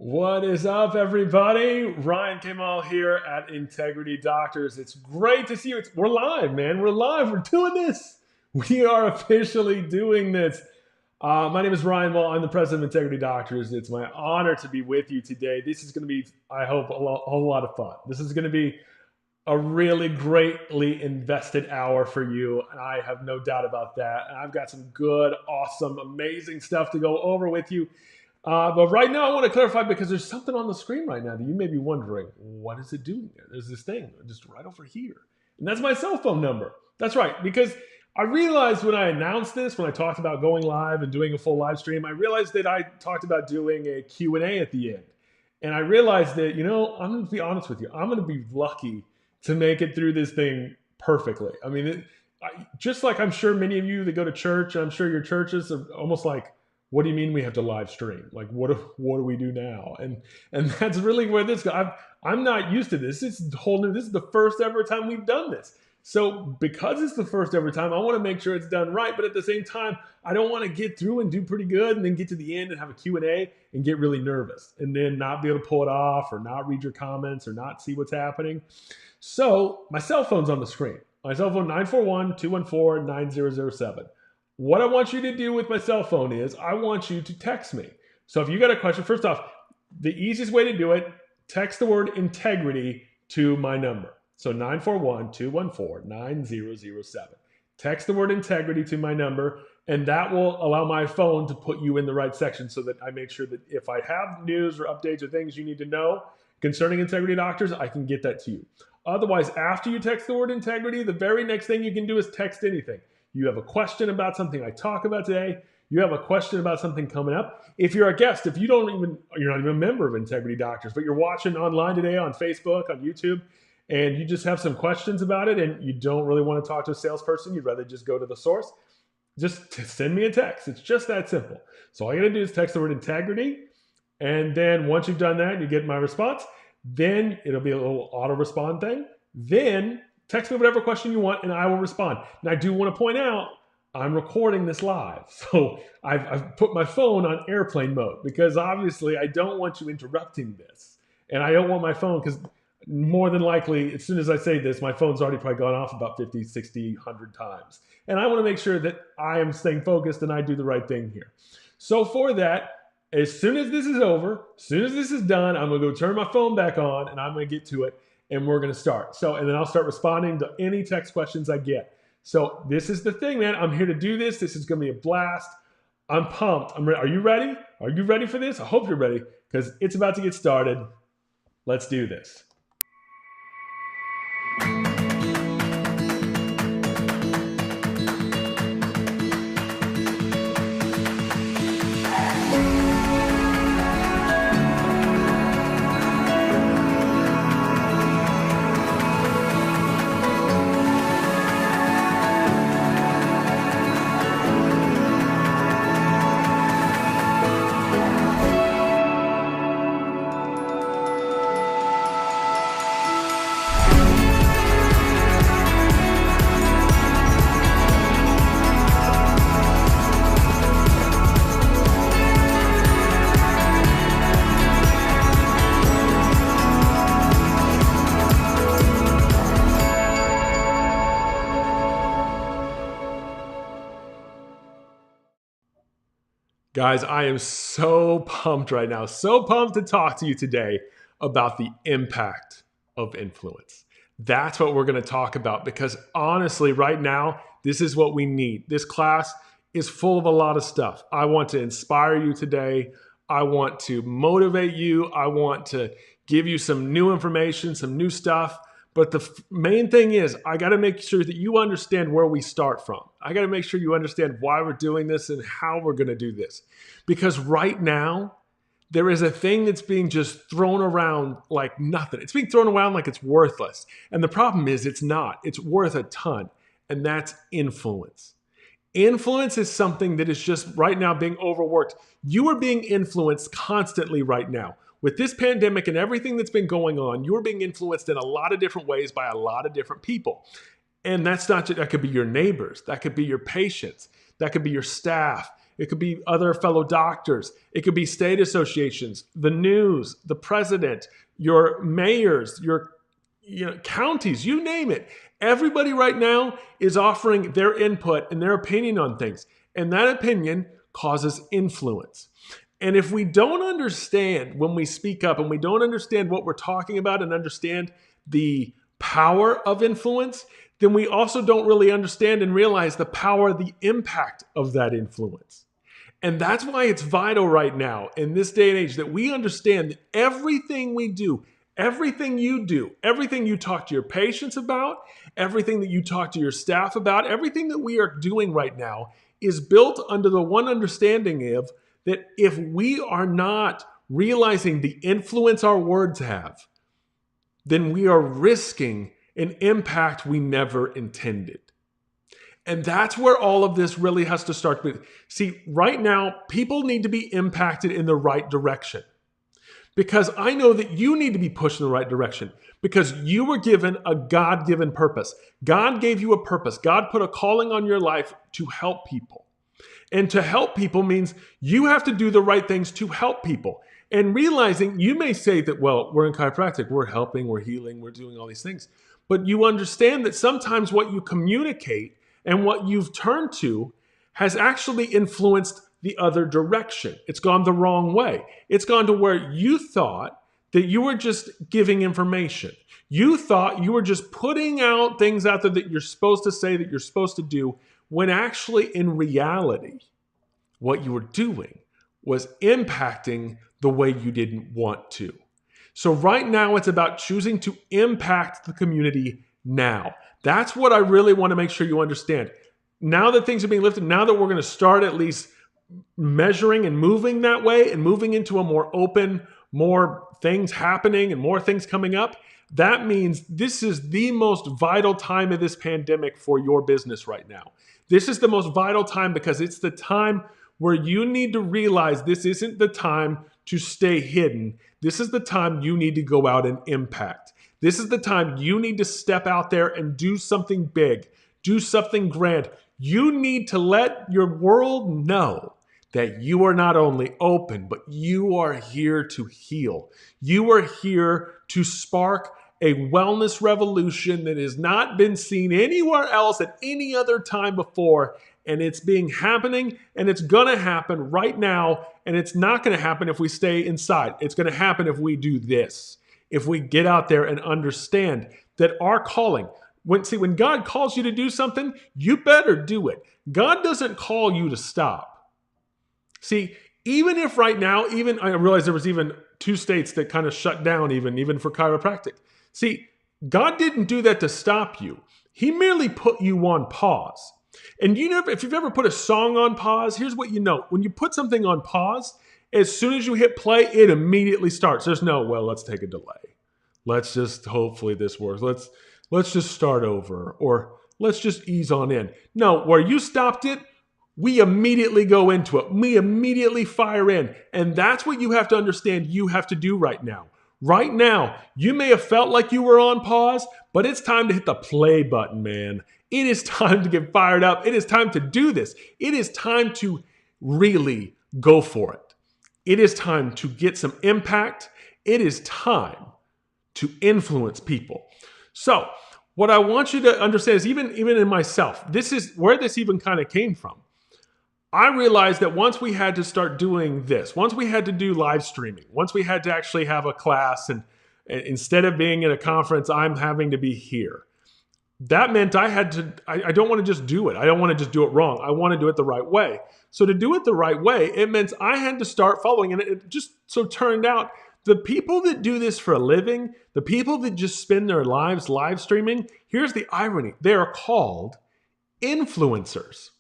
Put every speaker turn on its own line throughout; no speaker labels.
What is up, everybody? Ryan Kimmel here at Integrity Doctors. It's great to see you. We're live, man. We're live. We're doing this. We are officially doing this. My name is Ryan Maule. I'm the president of Integrity Doctors. It's my honor to be with you today. This is going to be, I hope, a whole lot of fun. This is going to be a really greatly invested hour for you, and I have no doubt about that. And I've got some good, awesome, amazing stuff to go over with you. But right now, I want to clarify because there's something on the screen right now that you may be wondering, what is it doing there? There's this thing just right over here. And that's my cell phone number. That's right, because I realized when I announced this, when I talked about going live and doing a full live stream, I realized that I talked about doing a Q&A at the end. And I realized that, I'm going to be honest with you. I'm going to be lucky to make it through this thing perfectly. I mean, just like I'm sure many of you that go to church, I'm sure your churches are almost like, what do you mean we have to live stream? Like, what do we do now? And that's really where this goes. I'm not used to this. This is whole new. This is the first ever time we've done this. So because it's the first ever time, I want to make sure it's done right. But at the same time, I don't want to get through and do pretty good and then get to the end and have a Q&A and get really nervous and then not be able to pull it off or not read your comments or not see what's happening. So my cell phone's on the screen. My cell phone, 941-214-9007. What I want you to do with my cell phone is I want you to text me. So if you got a question, first off, the easiest way to do it, text the word integrity to my number. So 941-214-9007. Text the word integrity to my number, and that will allow my phone to put you in the right section so that I make sure that if I have news or updates or things you need to know concerning Integrity Doctors, I can get that to you. Otherwise, after you text the word integrity, the very next thing you can do is text anything. You have a question about something I talk about today. You have a question about something coming up. If you're a guest, if you're not even a member of Integrity Doctors, but you're watching online today on Facebook, on YouTube, and you just have some questions about it and you don't really want to talk to a salesperson, you'd rather just go to the source, just send me a text. It's just that simple. So all you got to do is text the word integrity. And then once you've done that, you get my response. Then it'll be a little auto respond thing. Then text me whatever question you want and I will respond. And I do want to point out, I'm recording this live. So I've put my phone on airplane mode because obviously I don't want you interrupting this. And I don't want my phone, because more than likely, as soon as I say this, my phone's already probably gone off about 50, 60, 100 times. And I want to make sure that I am staying focused and I do the right thing here. So for that, as soon as this is over, as soon as this is done, I'm going to go turn my phone back on and I'm going to get to it. And we're going to start. And then I'll start responding to any text questions I get. So this is the thing, man. I'm here to do this. This is going to be a blast. I'm pumped. I'm ready. Are you ready? Are you ready for this? I hope you're ready because it's about to get started. Let's do this. Guys, I am so pumped right now, so pumped to talk to you today about the impact of influence. That's what we're going to talk about because honestly, right now, this is what we need. This class is full of a lot of stuff. I want to inspire you today. I want to motivate you. I want to give you some new information, some new stuff. But the main thing is I got to make sure that you understand where we start from. I got to make sure you understand why we're doing this and how we're going to do this. Because right now, there is a thing that's being just thrown around like nothing. It's being thrown around like it's worthless. And the problem is it's not. It's worth a ton. And that's influence. Influence is something that is just right now being overworked. You are being influenced constantly right now. With this pandemic and everything that's been going on, you're being influenced in a lot of different ways by a lot of different people. And that's not just, that could be your neighbors, that could be your patients, that could be your staff, It could be other fellow doctors. It could be state associations, the news, the president, your mayors, your counties, you name it. Everybody right now is offering their input and their opinion on things. And that opinion causes influence. And if we don't understand when we speak up and we don't understand what we're talking about and understand the power of influence, then we also don't really understand and realize the power, the impact of that influence. And that's why it's vital right now in this day and age that we understand that everything we do, everything you do, everything you talk to your patients about, everything that you talk to your staff about, everything that we are doing right now is built under the one understanding of that if we are not realizing the influence our words have, then we are risking an impact we never intended. And that's where all of this really has to start with. See, right now, people need to be impacted in the right direction. Because I know that you need to be pushed in the right direction. Because you were given a God-given purpose. God gave you a purpose. God put a calling on your life to help people. And to help people means you have to do the right things to help people. And realizing, you may say that, well, we're in chiropractic, we're helping, we're healing, we're doing all these things. But you understand that sometimes what you communicate and what you've turned to has actually influenced the other direction. It's gone the wrong way. It's gone to where you thought that you were just giving information. You thought you were just putting out things out there that you're supposed to say, that you're supposed to do, when actually in reality, what you were doing was impacting the way you didn't want to. So right now, it's about choosing to impact the community now. That's what I really want to make sure you understand. Now that things are being lifted, now that we're going to start at least measuring and moving that way and moving into a more open, more things happening and more things coming up, that means this is the most vital time of this pandemic for your business right now. This is the most vital time because it's the time where you need to realize this isn't the time to stay hidden. This is the time you need to go out and impact. This is the time you need to step out there and do something big, do something grand. You need to let your world know that you are not only open, but you are here to heal. You are here to spark a wellness revolution that has not been seen anywhere else at any other time before. And it's happening, and it's going to happen right now. And it's not going to happen if we stay inside. It's going to happen if we do this. If we get out there and understand that our calling, when God calls you to do something, you better do it. God doesn't call you to stop. See, even if right now, I realize there was even 2 states that kind of shut down even for chiropractic. See, God didn't do that to stop you. He merely put you on pause. And if you've ever put a song on pause, here's what you know. When you put something on pause, as soon as you hit play, it immediately starts. There's no, well, let's take a delay. Let's just, hopefully this works. Let's just start over, or let's just ease on in. No, where you stopped it, we immediately go into it. We immediately fire in. And that's what you have to understand you have to do right now. Right now, you may have felt like you were on pause, but it's time to hit the play button, man. It is time to get fired up. It is time to do this. It is time to really go for it. It is time to get some impact. It is time to influence people. So what I want you to understand is even in myself, this is where this even kind of came from. I realized that once we had to start doing this, once we had to do live streaming, once we had to actually have a class, and instead of being at a conference, I'm having to be here. That meant I don't want to just do it. I don't want to just do it wrong. I want to do it the right way. So to do it the right way, it meant I had to start following. And it just so turned out the people that do this for a living, the people that just spend their lives live streaming, here's the irony. They are called influencers.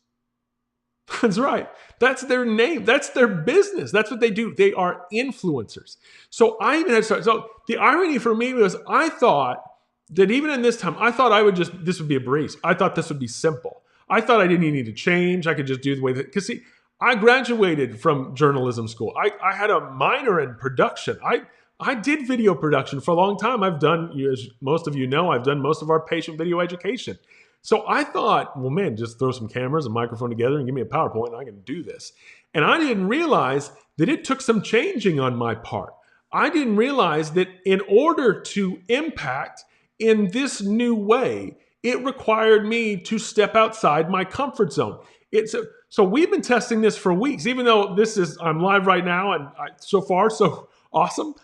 That's right. That's their name. That's their business. That's what they do. They are influencers. So I even had to start. So the irony for me was I thought that even in this time, I thought this would be a breeze. I thought this would be simple. I thought I didn't even need to change. I could just do the way that, because see, I graduated from journalism school. I had a minor in production. I did video production for a long time. I've done, as most of you know, I've done most of our patient video education. So I thought, well, man, just throw some cameras and microphone together and give me a PowerPoint and I can do this. And I didn't realize that it took some changing on my part. I didn't realize that in order to impact in this new way, it required me to step outside my comfort zone. So we've been testing this for weeks, even though I'm live right now, and so far so awesome.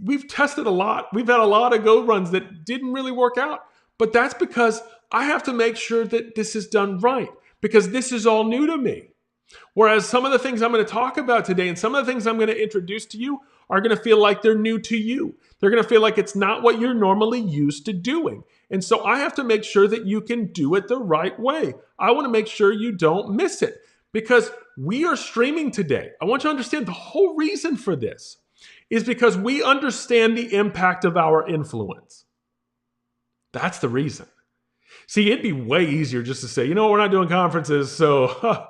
We've tested a lot. We've had a lot of go runs that didn't really work out, but that's because I have to make sure that this is done right, because this is all new to me. Whereas some of the things I'm going to talk about today and some of the things I'm going to introduce to you are going to feel like they're new to you. They're going to feel like it's not what you're normally used to doing. And so I have to make sure that you can do it the right way. I want to make sure you don't miss it, because we are streaming today. I want you to understand the whole reason for this is because we understand the impact of our influence. That's the reason. See, it'd be way easier just to say, we're not doing conferences, so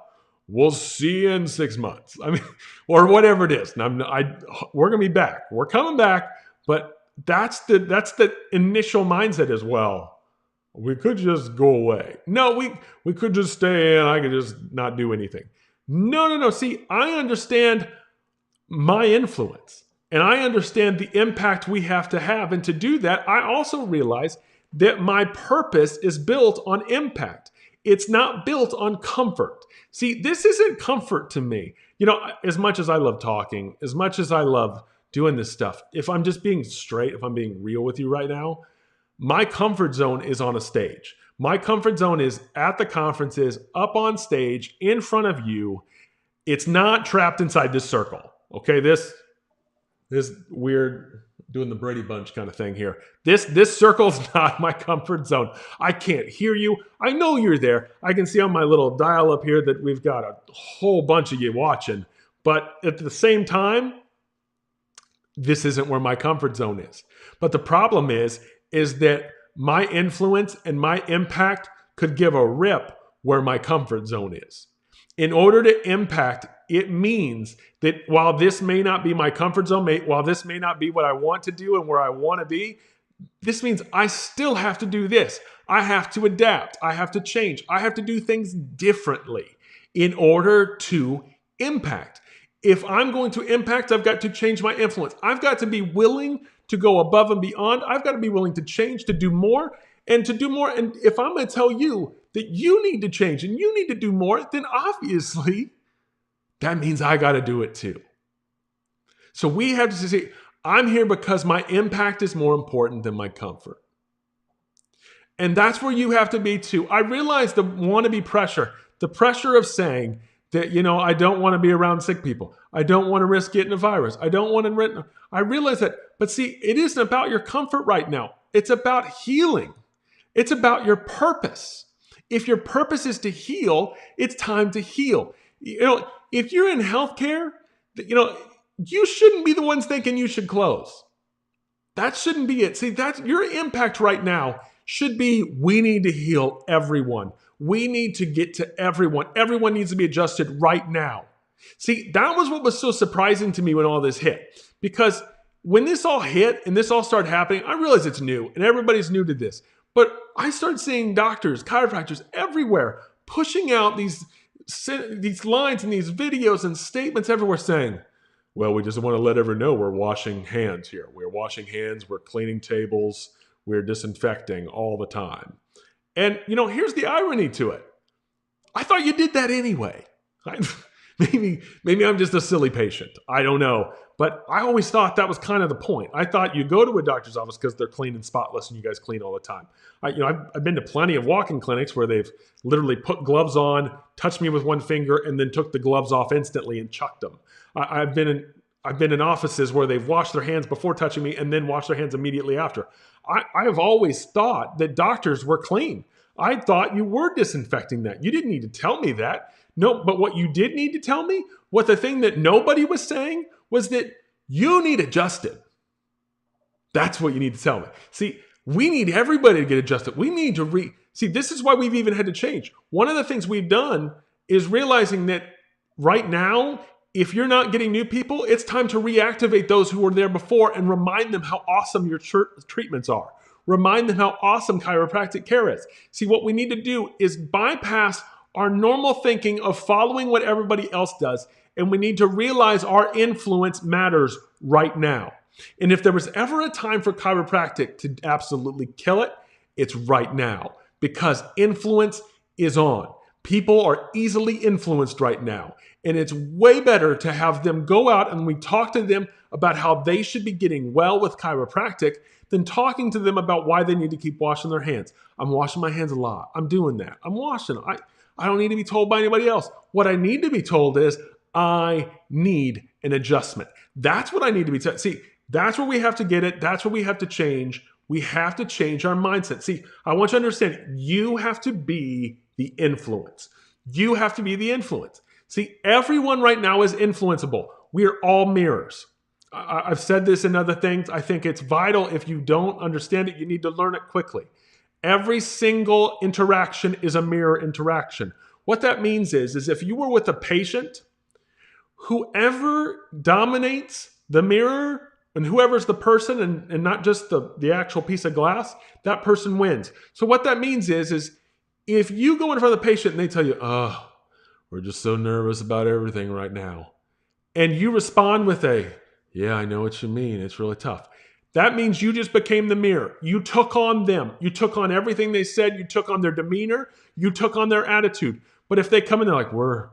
we'll see you in 6 months. I mean, or whatever it is. We're going to be back. We're coming back, but that's the initial mindset as well. We could just go away. No, we could just stay in. I could just not do anything. No. See, I understand my influence and I understand the impact we have to have. And to do that, I also realize that my purpose is built on impact. It's not built on comfort. See, this isn't comfort to me. As much as I love talking, as much as I love doing this stuff, if I'm just being straight, if I'm being real with you right now, my comfort zone is on a stage. My comfort zone is at the conferences, up on stage, in front of you. It's not trapped inside this circle. Okay, this weird doing the Brady Bunch kind of thing here. This circle's not my comfort zone. I can't hear you. I know you're there. I can see on my little dial up here that we've got a whole bunch of you watching. But at the same time, this isn't where my comfort zone is. But the problem is that my influence and my impact could give a rip where my comfort zone is. In order to impact, it means that while this may not be my comfort zone, while this may not be what I want to do and where I want to be, this means I still have to do this. I have to adapt. I have to change. I have to do things differently in order to impact. If I'm going to impact, I've got to change my influence. I've got to be willing to go above and beyond. I've got to be willing to change, to do more and to do more. And if I'm going to tell you that you need to change and you need to do more, then obviously that means I got to do it too. So we have to say, I'm here because my impact is more important than my comfort. And that's where you have to be too. I realize the wannabe pressure, the pressure of saying that, I don't want to be around sick people. I don't want to risk getting a virus. I don't want to, I realize that. But see, it isn't about your comfort right now. It's about healing. It's about your purpose. If your purpose is to heal, it's time to heal. If you're in healthcare, you shouldn't be the ones thinking you should close. That shouldn't be it. See, that's your impact right now should be, we need to heal everyone. We need to get to everyone. Everyone needs to be adjusted right now. See, that was what was so surprising to me when all this hit. Because when this all hit and this all started happening, I realized it's new and everybody's new to this. But I started seeing doctors, chiropractors everywhere pushing out these lines and these videos and statements everywhere saying, well, we just want to let everyone know we're washing hands here. We're washing hands. We're cleaning tables. We're disinfecting all the time. And, here's the irony to it. I thought you did that anyway. Maybe I'm just a silly patient. I don't know. But I always thought that was kind of the point. I thought you go to a doctor's office because they're clean and spotless and you guys clean all the time. I've been to plenty of walk-in clinics where they've literally put gloves on, touched me with one finger, and then took the gloves off instantly and chucked them. I've been in offices where they've washed their hands before touching me and then washed their hands immediately after. I have always thought that doctors were clean. I thought you were disinfecting that. You didn't need to tell me that. No, but what you did need to tell me, what the thing that nobody was saying was that you need adjusted. That's what you need to tell me. See, we need everybody to get adjusted. We need to see, this is why we've even had to change. One of the things we've done is realizing that right now, if you're not getting new people, it's time to reactivate those who were there before and remind them how awesome your treatments are. Remind them how awesome chiropractic care is. See, what we need to do is bypass our normal thinking of following what everybody else does, and we need to realize our influence matters right now. And if there was ever a time for chiropractic to absolutely kill it, it's right now, because influence is on. People are easily influenced right now. And it's way better to have them go out and we talk to them about how they should be getting well with chiropractic than talking to them about why they need to keep washing their hands. I'm washing my hands a lot. I'm doing that. I'm washing them. I don't need to be told by anybody else. What I need to be told is I need an adjustment. That's what I need to be told. See, that's where we have to get it. That's where we have to change. We have to change our mindset. See, I want you to understand, you have to be the influence. You have to be the influence. See, everyone right now is influenceable. We are all mirrors. I've said this in other things. I think it's vital. If you don't understand it, you need to learn it quickly. Every single interaction is a mirror interaction. What that means is if you were with a patient, whoever dominates the mirror and whoever's the person and not just the actual piece of glass, that person wins. So what that means is if you go in front of the patient and they tell you, oh, we're just so nervous about everything right now, and you respond with yeah, I know what you mean. It's really tough. That means you just became the mirror. You took on them. You took on everything they said. You took on their demeanor. You took on their attitude. But if they come in, they're like, we're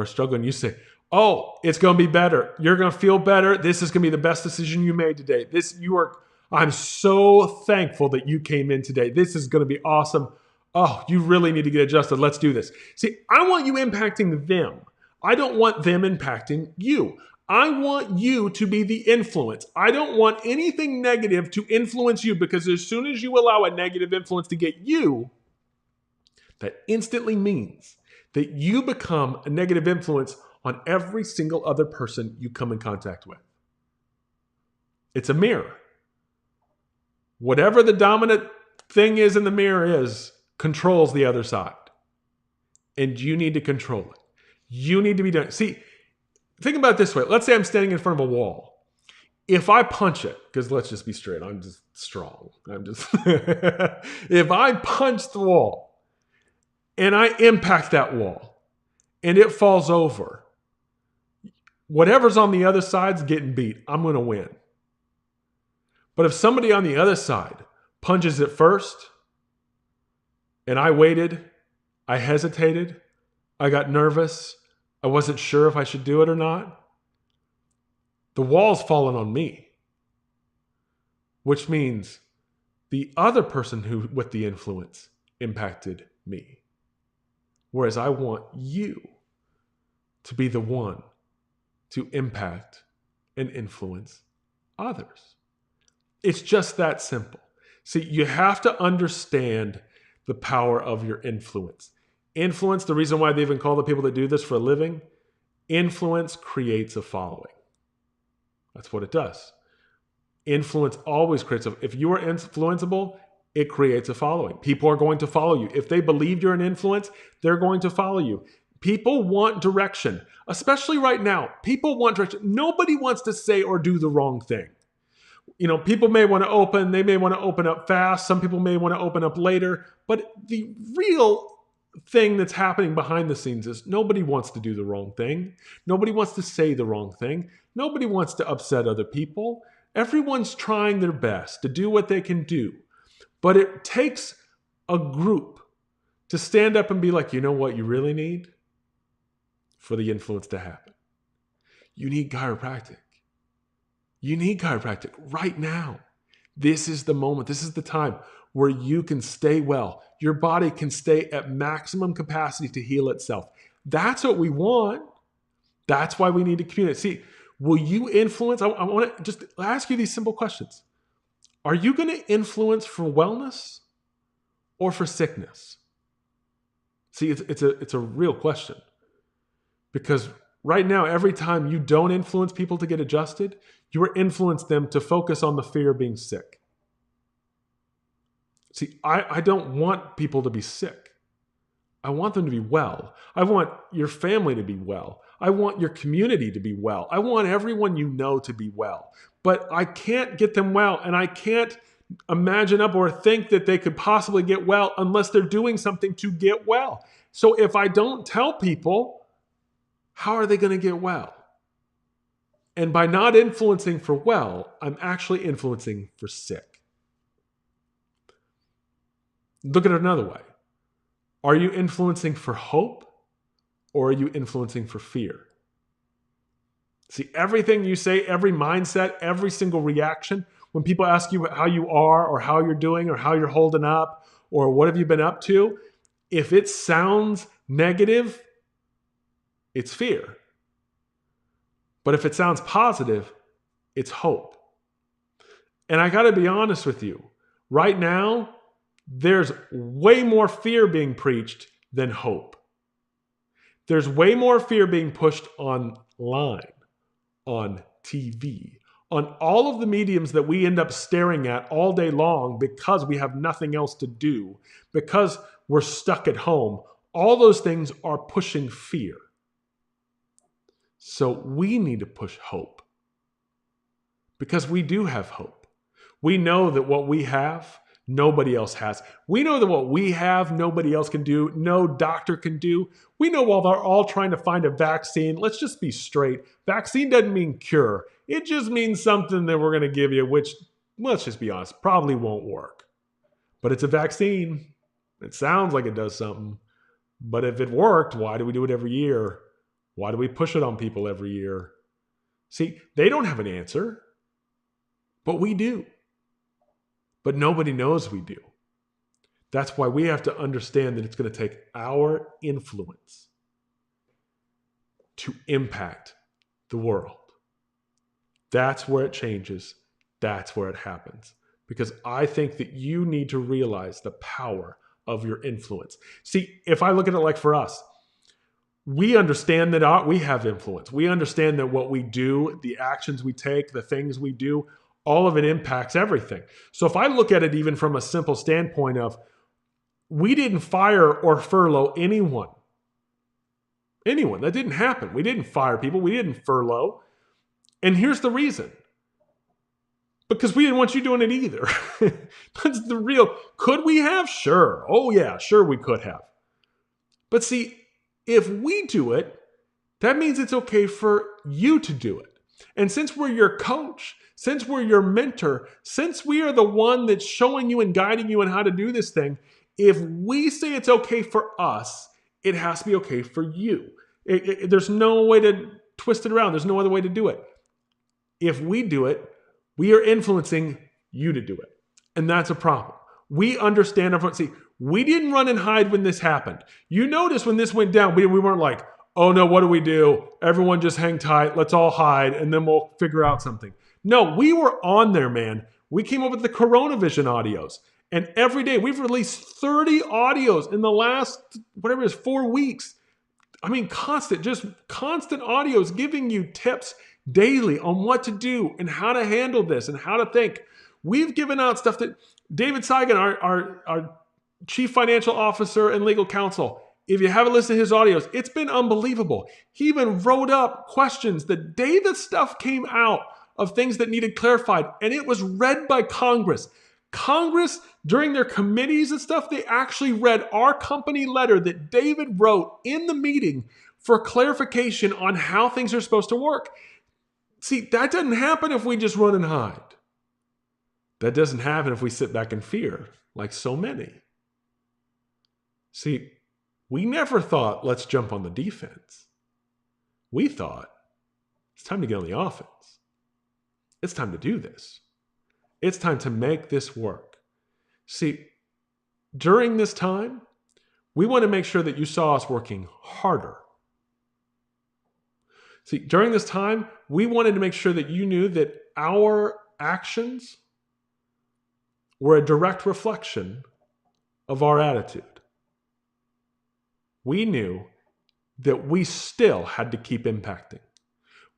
struggling. You say, oh, it's going to be better. You're going to feel better. This is going to be the best decision you made today. I'm so thankful that you came in today. This is going to be awesome. Oh, you really need to get adjusted. Let's do this. See, I want you impacting them. I don't want them impacting you. I want you to be the influence. I don't want anything negative to influence you, because as soon as you allow a negative influence to get you, that instantly means that you become a negative influence on every single other person you come in contact with. It's a mirror. Whatever the dominant thing is in the mirror controls the other side. And you need to control it. You need to be done. See, think about it this way. Let's say I'm standing in front of a wall. If I punch it, because let's just be straight, I'm just strong. If I punch the wall and I impact that wall and it falls over, whatever's on the other side's getting beat. I'm going to win. But if somebody on the other side punches it first, and I waited, I hesitated, I got nervous, I wasn't sure if I should do it or not, the wall's fallen on me. Which means the other person who with the influence impacted me. Whereas I want you to be the one to impact and influence others. It's just that simple. See, you have to understand the power of your influence. Influence, the reason why they even call the people that do this for a living, influence creates a following. That's what it does. Influence always creates if you are influenceable, it creates a following. People are going to follow you. If they believe you're an influence, they're going to follow you. People want direction, especially right now. People want direction. Nobody wants to say or do the wrong thing. You know, people may want to open up fast. Some people may want to open up later. But the real thing that's happening behind the scenes is nobody wants to do the wrong thing. Nobody wants to say the wrong thing. Nobody wants to upset other people. Everyone's trying their best to do what they can do. But it takes a group to stand up and be like, you know what you really need for the influence to happen? You need chiropractic. You need chiropractic right now. This is the moment. This is the time where you can stay well. Your body can stay at maximum capacity to heal itself. That's what we want. That's why we need to communicate. See, will you influence? I want to just ask you these simple questions. Are you going to influence for wellness or for sickness? See, it's a real question. Because right now, every time you don't influence people to get adjusted, you influence them to focus on the fear of being sick. See, I don't want people to be sick. I want them to be well. I want your family to be well. I want your community to be well. I want everyone you know to be well. But I can't get them well, and I can't imagine up or think that they could possibly get well unless they're doing something to get well. So if I don't tell people, how are they going to get well? And by not influencing for well, I'm actually influencing for sick. Look at it another way. Are you influencing for hope or are you influencing for fear? See, everything you say, every mindset, every single reaction, when people ask you how you are or how you're doing or how you're holding up or what have you been up to, if it sounds negative, it's fear. But if it sounds positive, it's hope. And I got to be honest with you, right now, there's way more fear being preached than hope. There's way more fear being pushed online, on TV, on all of the mediums that we end up staring at all day long because we have nothing else to do, because we're stuck at home. All those things are pushing fear. So we need to push hope because we do have hope. We know that what we have, nobody else has. We know that what we have, nobody else can do. No doctor can do. We know while they're all trying to find a vaccine, let's just be straight. Vaccine doesn't mean cure. It just means something that we're going to give you, which, let's just be honest, probably won't work. But it's a vaccine. It sounds like it does something. But if it worked, why do we do it every year? Why do we push it on people every year? See, they don't have an answer, but we do. But nobody knows we do. That's why we have to understand that it's going to take our influence to impact the world. That's where it changes. That's where it happens. Because I think that you need to realize the power of your influence. See, if I look at it like for us, we understand that we have influence. We understand that what we do, the actions we take, the things we do, all of it impacts everything. So if I look at it even from a simple standpoint of, we didn't fire or furlough anyone. Anyone. That didn't happen. We didn't fire people. We didn't furlough. And here's the reason. Because we didn't want you doing it either. That's the real. Could we have? Sure. Oh yeah, sure we could have. But see, if we do it, that means it's okay for you to do it. And since we're your coach, since we're your mentor, since we are the one that's showing you and guiding you on how to do this thing, if we say it's okay for us, it has to be okay for you. There's no way to twist it around. There's no other way to do it. If we do it, we are influencing you to do it. And that's a problem. We understand. See, we didn't run and hide when this happened. You notice when this went down, we weren't like, oh no, what do we do? Everyone just hang tight. Let's all hide and then we'll figure out something. No, we were on there, man. We came up with the Coronavision audios. And every day we've released 30 audios in the last, 4 weeks. I mean, constant audios giving you tips daily on what to do and how to handle this and how to think. We've given out stuff that David Seigan, our chief financial officer and legal counsel, if you haven't listened to his audios, it's been unbelievable. He even wrote up questions the day the stuff came out of things that needed clarified, and it was read by Congress. Congress, during their committees and stuff, they actually read our company letter that David wrote in the meeting for clarification on how things are supposed to work. See, that doesn't happen if we just run and hide. That doesn't happen if we sit back in fear, like so many. See, we never thought, let's jump on the defense. We thought, it's time to get on the offense. It's time to do this. It's time to make this work. See, during this time, we want to make sure that you saw us working harder. See, during this time, we wanted to make sure that you knew that our actions were a direct reflection of our attitude. We knew that we still had to keep impacting.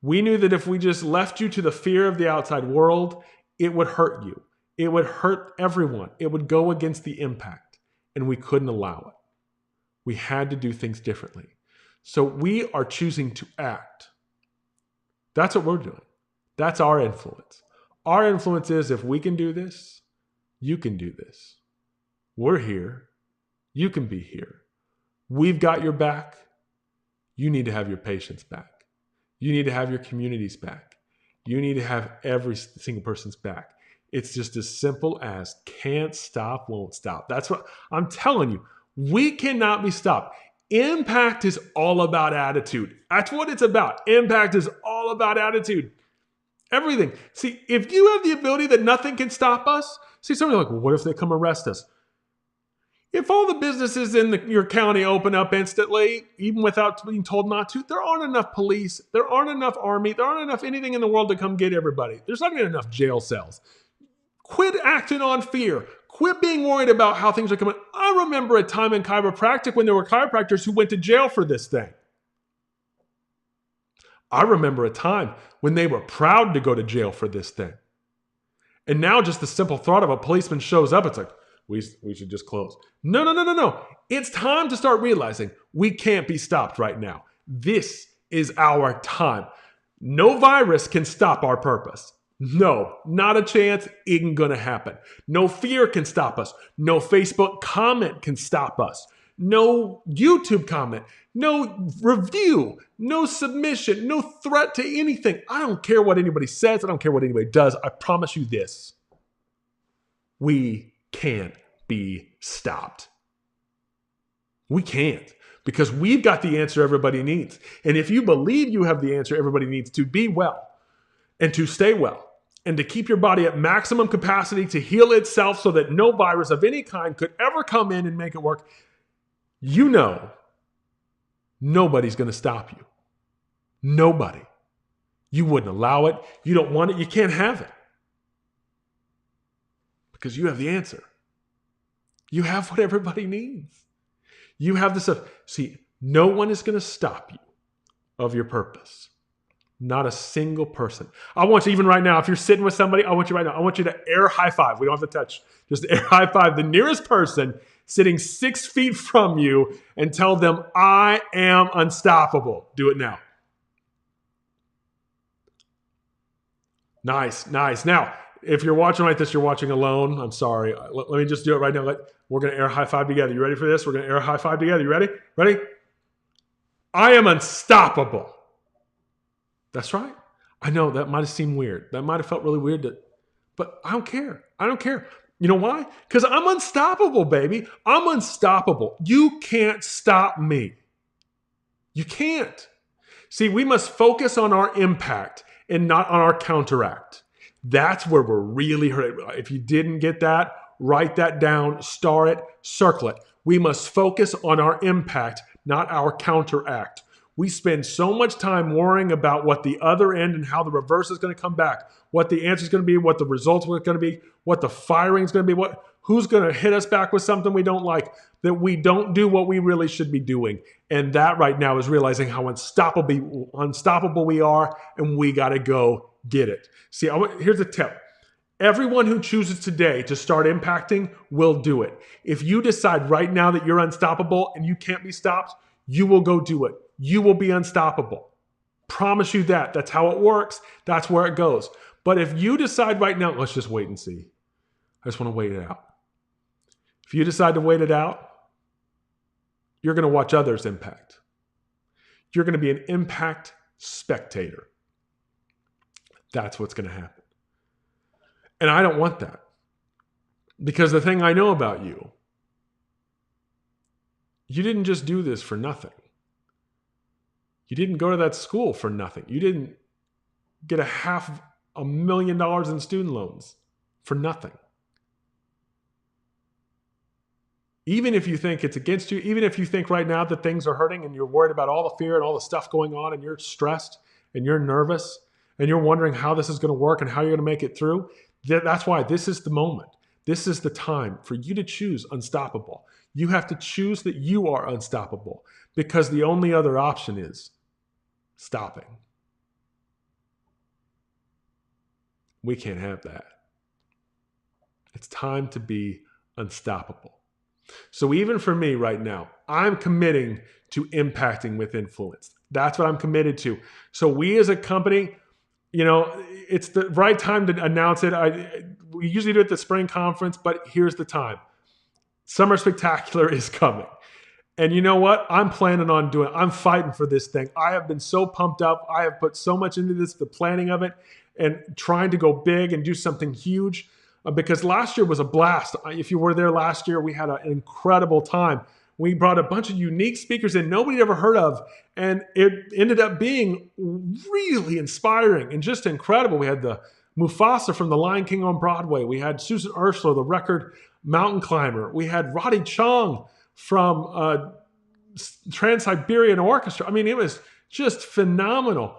We knew that if we just left you to the fear of the outside world, it would hurt you. It would hurt everyone. It would go against the impact, and we couldn't allow it. We had to do things differently. So we are choosing to act. That's what we're doing. That's our influence. Our influence is if we can do this, You can do this. We're here. You can be here. We've got your back. You need to have your patients back. You need to have your communities back. You need to have every single person's back. It's just as simple as can't stop, won't stop. That's what I'm telling you. We cannot be stopped. Impact is all about attitude. That's what it's about. Impact is all about attitude. Everything. See, if you have the ability that nothing can stop us, see, somebody's like, well, what if they come arrest us? If all the businesses in your county open up instantly, even without being told not to, there aren't enough police, there aren't enough army, there aren't enough anything in the world to come get everybody. There's not even enough jail cells. Quit acting on fear. Quit being worried about how things are coming. I remember a time in chiropractic when there were chiropractors who went to jail for this thing. I remember a time when they were proud to go to jail for this thing. And now just the simple thought of a policeman shows up, it's like, we should just close. No. It's time to start realizing we can't be stopped right now. This is our time. No virus can stop our purpose. No, not a chance. It ain't gonna happen. No fear can stop us. No Facebook comment can stop us. No YouTube comment. No review. No submission. No threat to anything. I don't care what anybody says. I don't care what anybody does. I promise you this. We can't be stopped. We can't, because we've got the answer everybody needs. And if you believe you have the answer everybody needs to be well and to stay well and to keep your body at maximum capacity to heal itself so that no virus of any kind could ever come in and make it work, you know nobody's going to stop you. Nobody. You wouldn't allow it. You don't want it. You can't have it. Because you have the answer. You have what everybody needs. You have the stuff. See, no one is going to stop you of your purpose. Not a single person. I want you, even right now, if you're sitting with somebody, I want you to air high five. We don't have to touch. Just air high five the nearest person sitting 6 feet from you and tell them, I am unstoppable. Do it now. Nice. Now, if you're watching like this, you're watching alone. I'm sorry. Let me just do it right now. We're going to air high five together. You ready for this? We're going to air high five together. You ready? Ready? I am unstoppable. That's right. I know that might have seemed weird. That might have felt really weird, but I don't care. I don't care. You know why? Because I'm unstoppable, baby. I'm unstoppable. You can't stop me. You can't. See, we must focus on our impact and not on our counteract. That's where we're really hurt. If you didn't get that, write that down, star it, circle it. We must focus on our impact, not our counteract. We spend so much time worrying about what the other end and how the reverse is going to come back, what the answer is going to be, what the results are going to be, what the firing is going to be, who's going to hit us back with something we don't like, that we don't do what we really should be doing. And that right now is realizing how unstoppable we are, and we got to go get it. See, here's a tip. Everyone who chooses today to start impacting will do it. If you decide right now that you're unstoppable and you can't be stopped, you will go do it. You will be unstoppable. Promise you that. That's how it works. That's where it goes. But if you decide right now, let's just wait and see. I just want to wait it out. If you decide to wait it out, you're going to watch others impact. You're going to be an impact spectator. That's what's going to happen. And I don't want that. Because the thing I know about you, you didn't just do this for nothing. You didn't go to that school for nothing. You didn't get $500,000 in student loans for nothing. Even if you think it's against you, even if you think right now that things are hurting and you're worried about all the fear and all the stuff going on and you're stressed and you're nervous and you're wondering how this is going to work and how you're going to make it through, that's why this is the moment. This is the time for you to choose unstoppable. You have to choose that you are unstoppable, because the only other option is stopping. We can't have that. It's time to be unstoppable. So even for me right now, I'm committing to impacting with influence. That's what I'm committed to. So we as a company, it's the right time to announce it. We usually do it at the spring conference, but here's the time. Summer Spectacular is coming. And you know what? I'm planning on doing it. I'm fighting for this thing. I have been so pumped up. I have put so much into this, the planning of it, and trying to go big and do something huge. Because last year was a blast. If you were there last year, we had an incredible time. We brought a bunch of unique speakers in nobody ever heard of, and it ended up being really inspiring and just incredible. We had the Mufasa from The Lion King on Broadway. We had Susan Ursula, the record mountain climber. We had Roddy Chong from Trans-Siberian Orchestra. I mean, it was just phenomenal.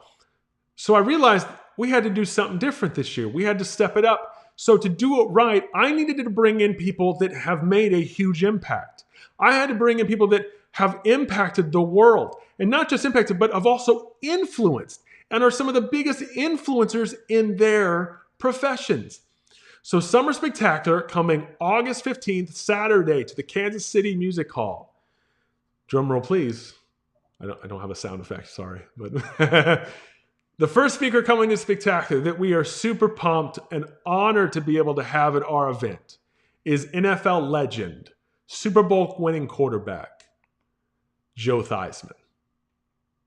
So I realized we had to do something different this year. We had to step it up. So to do it right, I needed to bring in people that have made a huge impact. I had to bring in people that have impacted the world. And not just impacted, but have also influenced and are some of the biggest influencers in their professions. So Summer Spectacular coming August 15th, Saturday, to the Kansas City Music Hall. Drum roll, please. I don't have a sound effect, sorry. But the first speaker coming to Spectacular that we are super pumped and honored to be able to have at our event is NFL legend, Super Bowl winning quarterback, Joe Theismann.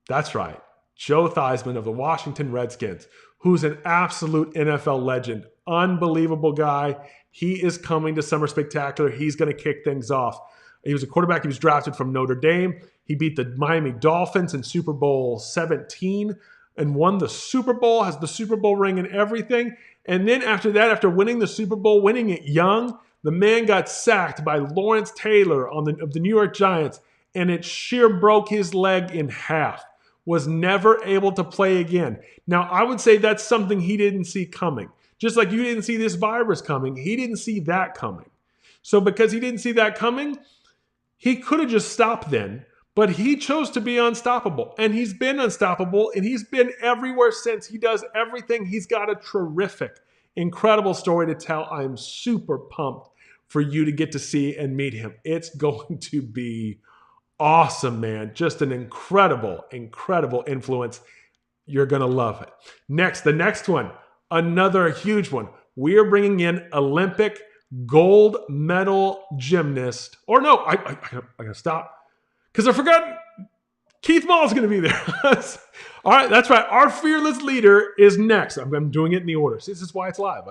That's right, Joe Theismann of the Washington Redskins, who's an absolute NFL legend, unbelievable guy. He is coming to Summer Spectacular. He's going to kick things off. He was a quarterback. He was drafted from Notre Dame. He beat the Miami Dolphins in Super Bowl 17 and won the Super Bowl, has the Super Bowl ring and everything. And then after that, after winning the Super Bowl, winning it young, the man got sacked by Lawrence Taylor of the New York Giants, and it sheer broke his leg in half. Was never able to play again. Now, I would say that's something he didn't see coming. Just like you didn't see this virus coming, he didn't see that coming. So because he didn't see that coming, he could have just stopped then, but he chose to be unstoppable. And he's been unstoppable, and he's been everywhere since. He does everything. He's got a terrific, incredible story to tell. I'm super pumped for you to get to see and meet him. It's going to be awesome, man. Just an incredible, incredible influence. You're going to love it. Next, the next one, another huge one. We are bringing in Olympic gold medal gymnast. Or no, I got to stop because I forgot Keith Maule is going to be there. All right, that's right. Our fearless leader is next. I'm doing it in the order. See, this is why it's live.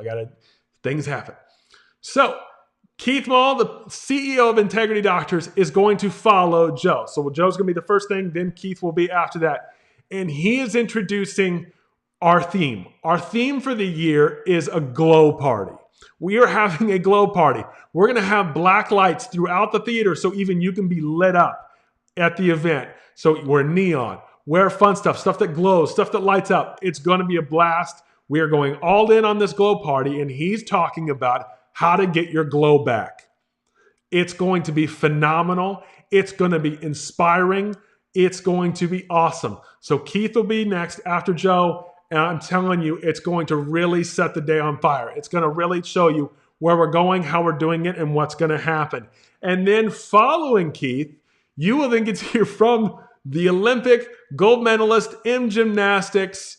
Things happen. So Keith Maule, the CEO of Integrity Doctors, is going to follow Joe. So Joe's going to be the first thing, then Keith will be after that. And he is introducing our theme. Our theme for the year is a glow party. We are having a glow party. We're going to have black lights throughout the theater so even you can be lit up at the event. So we're neon, wear fun stuff that glows, stuff that lights up. It's going to be a blast. We are going all in on this glow party, and he's talking about how to get your glow back. It's going to be phenomenal. It's going to be inspiring. It's going to be awesome. So Keith will be next after Joe, and I'm telling you, it's going to really set the day on fire. It's going to really show you where we're going, how we're doing it, and what's going to happen. And then following Keith, you will then get to hear from the Olympic gold medalist in gymnastics,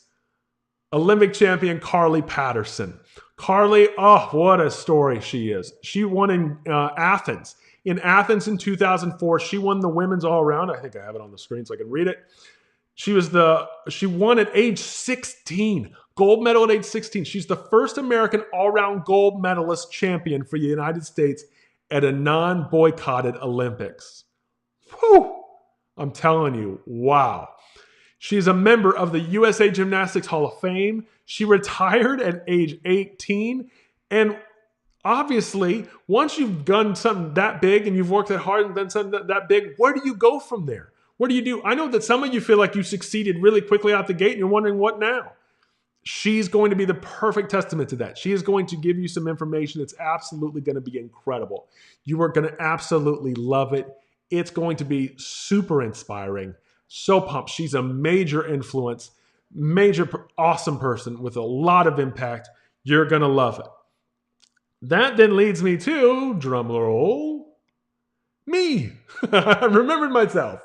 Olympic champion Carly Patterson. Carly, oh, what a story she is. She won in Athens. In Athens in 2004, she won the women's all-around. I think I have it on the screen so I can read it. She won at age 16, gold medal at age 16. She's the first American all-around gold medalist champion for the United States at a non-boycotted Olympics. Whew! I'm telling you, wow. She's a member of the USA Gymnastics Hall of Fame. She retired at age 18. And obviously, once you've done something that big and you've worked that hard and done something that big, where do you go from there? What do you do? I know that some of you feel like you succeeded really quickly out the gate and you're wondering what now. She's going to be the perfect testament to that. She is going to give you some information that's absolutely going to be incredible. You are going to absolutely love it. It's going to be super inspiring. So pumped. She's a major influence, awesome person with a lot of impact. You're going to love it. That then leads me to, drum roll, me. I remembered myself.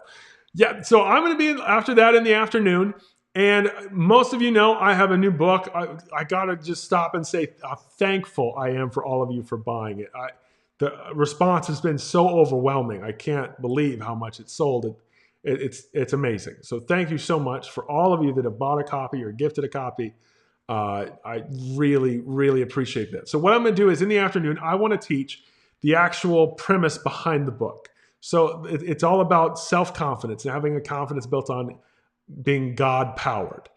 Yeah, so I'm going to be after that in the afternoon. And most of you know I have a new book. I got to just stop and say how thankful I am for all of you for buying it. The response has been so overwhelming. I can't believe how much it sold. It's amazing. So thank you so much for all of you that have bought a copy or gifted a copy. I really, really appreciate that. So what I'm going to do is in the afternoon, I want to teach the actual premise behind the book. So it's all about self-confidence and having a confidence built on being God-powered.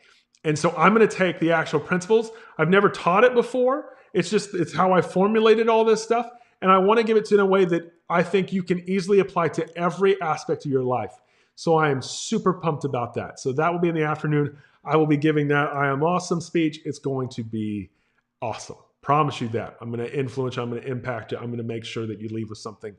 And so I'm going to take the actual principles. I've never taught it before. It's how I formulated all this stuff. And I want to give it to you in a way that I think you can easily apply to every aspect of your life. So I am super pumped about that. So that will be in the afternoon. I will be giving that I Am Awesome speech. It's going to be awesome. Promise you that. I'm going to influence you. I'm going to impact you. I'm going to make sure that you leave with something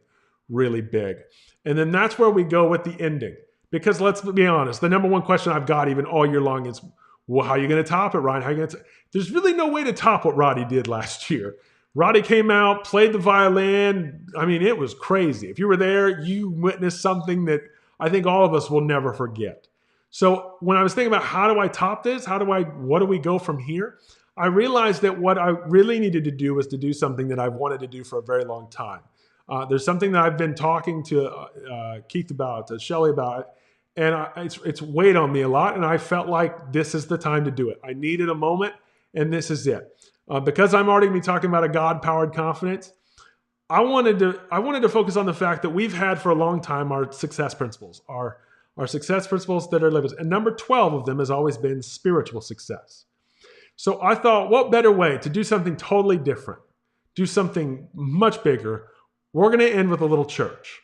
really big. And then that's where we go with the ending. Because let's be honest, the number one question I've got even all year long is, well, how are you going to top it, Ryan? How are you going to There's really no way to top what Roddy did last year. Roddy came out, played the violin. I mean, it was crazy. If you were there, you witnessed something that I think all of us will never forget. So when I was thinking about how do I top this? What do we go from here? I realized that what I really needed to do was to do something that I've wanted to do for a very long time. There's something that I've been talking to Keith about, to Shelly about, and it's weighed on me a lot, and I felt like this is the time to do it. I needed a moment, and this is it. Because I'm already going to be talking about a God-powered confidence, I wanted to focus on the fact that we've had for a long time our success principles, our success principles that are living. And number 12 of them has always been spiritual success. So I thought, what better way to do something totally different, do something much bigger? We're going to end with a little church.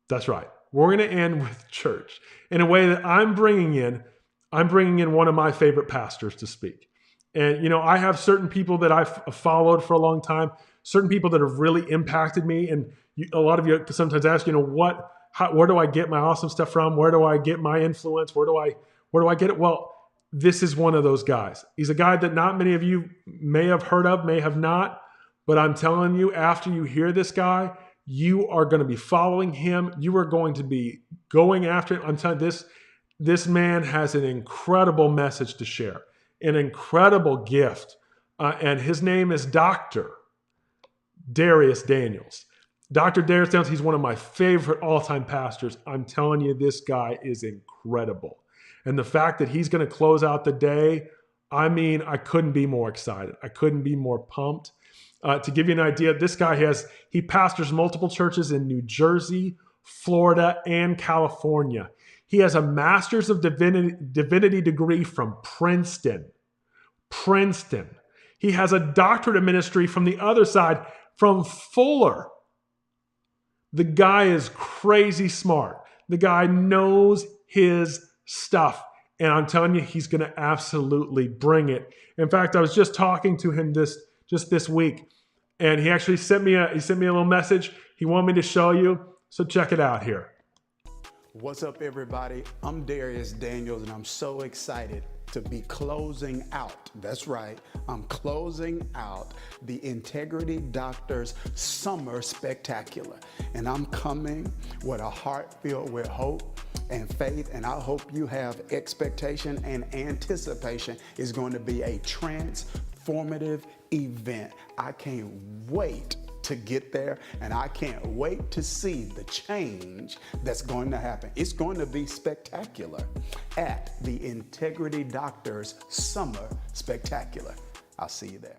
That's right. We're going to end with church in a way that I'm bringing in one of my favorite pastors to speak. And, you know, I have certain people that I've followed for a long time, certain people that have really impacted me. And a lot of you sometimes ask, you know, where do I get my awesome stuff from? Where do I get my influence? Where do I get it? Well, this is one of those guys. He's a guy that not many of you may have heard of, may have not. But I'm telling you, after you hear this guy, you are going to be following him. You are going to be going after him. I'm telling you, this man has an incredible message to share, an incredible gift. And his name is Dr. Darius Daniels. Dr. Darius Daniels, he's one of my favorite all-time pastors. I'm telling you, this guy is incredible. And the fact that he's going to close out the day, I mean, I couldn't be more excited. I couldn't be more pumped. To give you an idea, this guy he pastors multiple churches in New Jersey, Florida, and California. He has a Master's of Divinity degree from Princeton. He has a doctorate of ministry from the other side, from Fuller. The guy is crazy smart. The guy knows his stuff. And I'm telling you, he's going to absolutely bring it. In fact, I was just talking to him just this week, and he actually sent me a little message. He wanted me to show you. So check it out here.
What's up, everybody? I'm Darius Daniels, and I'm so excited to be closing out. That's right. I'm closing out the Integrity Doctors Summer Spectacular. And I'm coming with a heart filled with hope and faith. And I hope you have expectation and anticipation. It's going to be a transformative event. I can't wait to get there, and I can't wait to see the change that's going to happen. It's going to be spectacular at the Integrity Doctors Summer Spectacular. I'll see you there.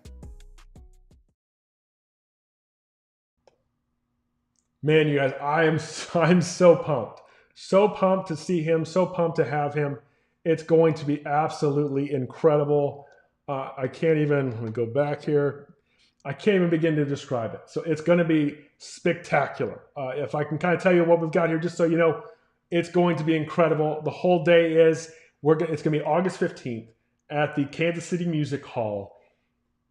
Man, you guys, I'm so pumped to see him, so pumped to have him. It's going to be absolutely incredible. Let me go back here. I can't even begin to describe it. So it's going to be spectacular. If I can kind of tell you what we've got here, just so you know, it's going to be incredible. The whole day it's going to be August 15th at the Kansas City Music Hall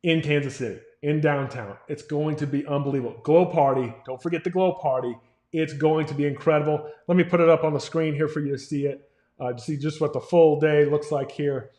in Kansas City, in downtown. It's going to be unbelievable. Glow party. Don't forget the glow party. It's going to be incredible. Let me put it up on the screen here for you to see it. To see just what the full day looks like here.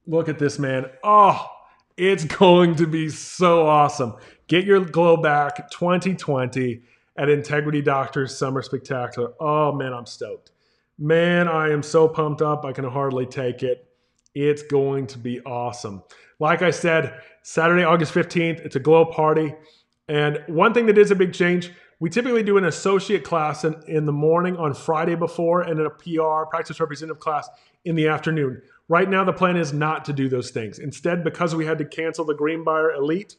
Look at this, man. Oh, it's going to be so awesome. Get your glow back 2020 at Integrity Doctors Summer Spectacular. Oh, man, I'm stoked. Man, I am so pumped up. I can hardly take it. It's going to be awesome. Like I said, Saturday, August 15th, it's a glow party. And one thing that is a big change, we typically do an associate class in the morning on Friday before and a PR, practice representative class, in the afternoon. Right now, the plan is not to do those things. Instead, because we had to cancel the Greenbrier Elite,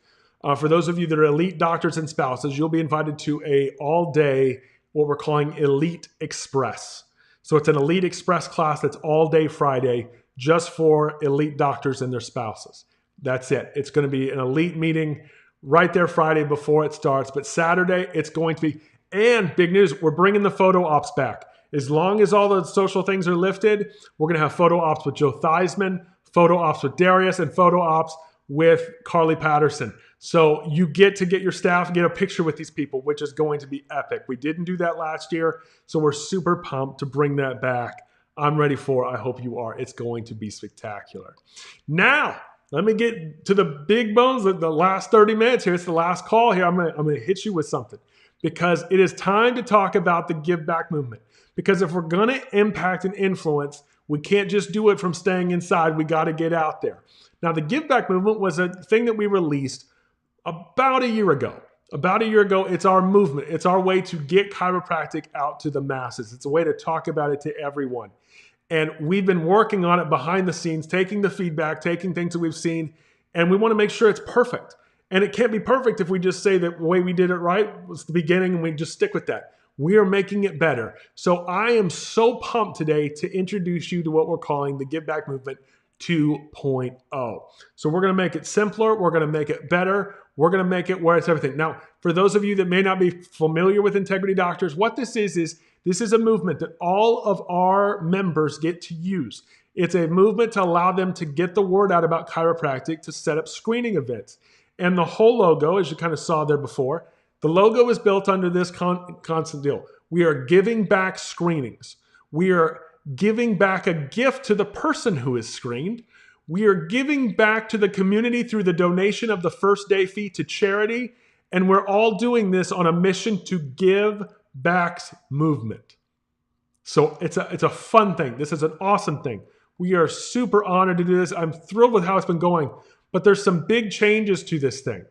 for those of you that are elite doctors and spouses, you'll be invited to a all-day, what we're calling Elite Express. So it's an Elite Express class that's all day Friday just for elite doctors and their spouses. That's it. It's going to be an elite meeting right there Friday before it starts. But Saturday, it's going to be, and big news, we're bringing the photo ops back. As long as all the social things are lifted, we're going to have photo ops with Joe Theismann, photo ops with Darius, and photo ops with Carly Patterson. So you get to get your staff, get a picture with these people, which is going to be epic. We didn't do that last year, so we're super pumped to bring that back. I'm ready for it. I hope you are. It's going to be spectacular. Now, let me get to the big bones of the last 30 minutes here. It's the last call here. I'm going to hit you with something because it is time to talk about the Give Back movement. Because if we're going to impact and influence, we can't just do it from staying inside. We got to get out there. Now, the Give Back movement was a thing that we released about a year ago. About a year ago, it's our movement. It's our way to get chiropractic out to the masses. It's a way to talk about it to everyone. And we've been working on it behind the scenes, taking the feedback, taking things that we've seen, and we want to make sure it's perfect. And it can't be perfect if we just say that the way we did it right was the beginning and we just stick with that. We are making it better. So I am so pumped today to introduce you to what we're calling the Give Back Movement 2.0. So we're going to make it simpler. We're going to make it better. We're going to make it where it's everything. Now, for those of you that may not be familiar with Integrity Doctors, what this is this is a movement that all of our members get to use. It's a movement to allow them to get the word out about chiropractic, to set up screening events. And the whole logo, as you kind of saw there before, the logo is built under this constant deal. We are giving back screenings. We are giving back a gift to the person who is screened. We are giving back to the community through the donation of the first day fee to charity. And we're all doing this on a mission to give back's movement. So it's a fun thing. This is an awesome thing. We are super honored to do this. I'm thrilled with how it's been going, but there's some big changes to this thing.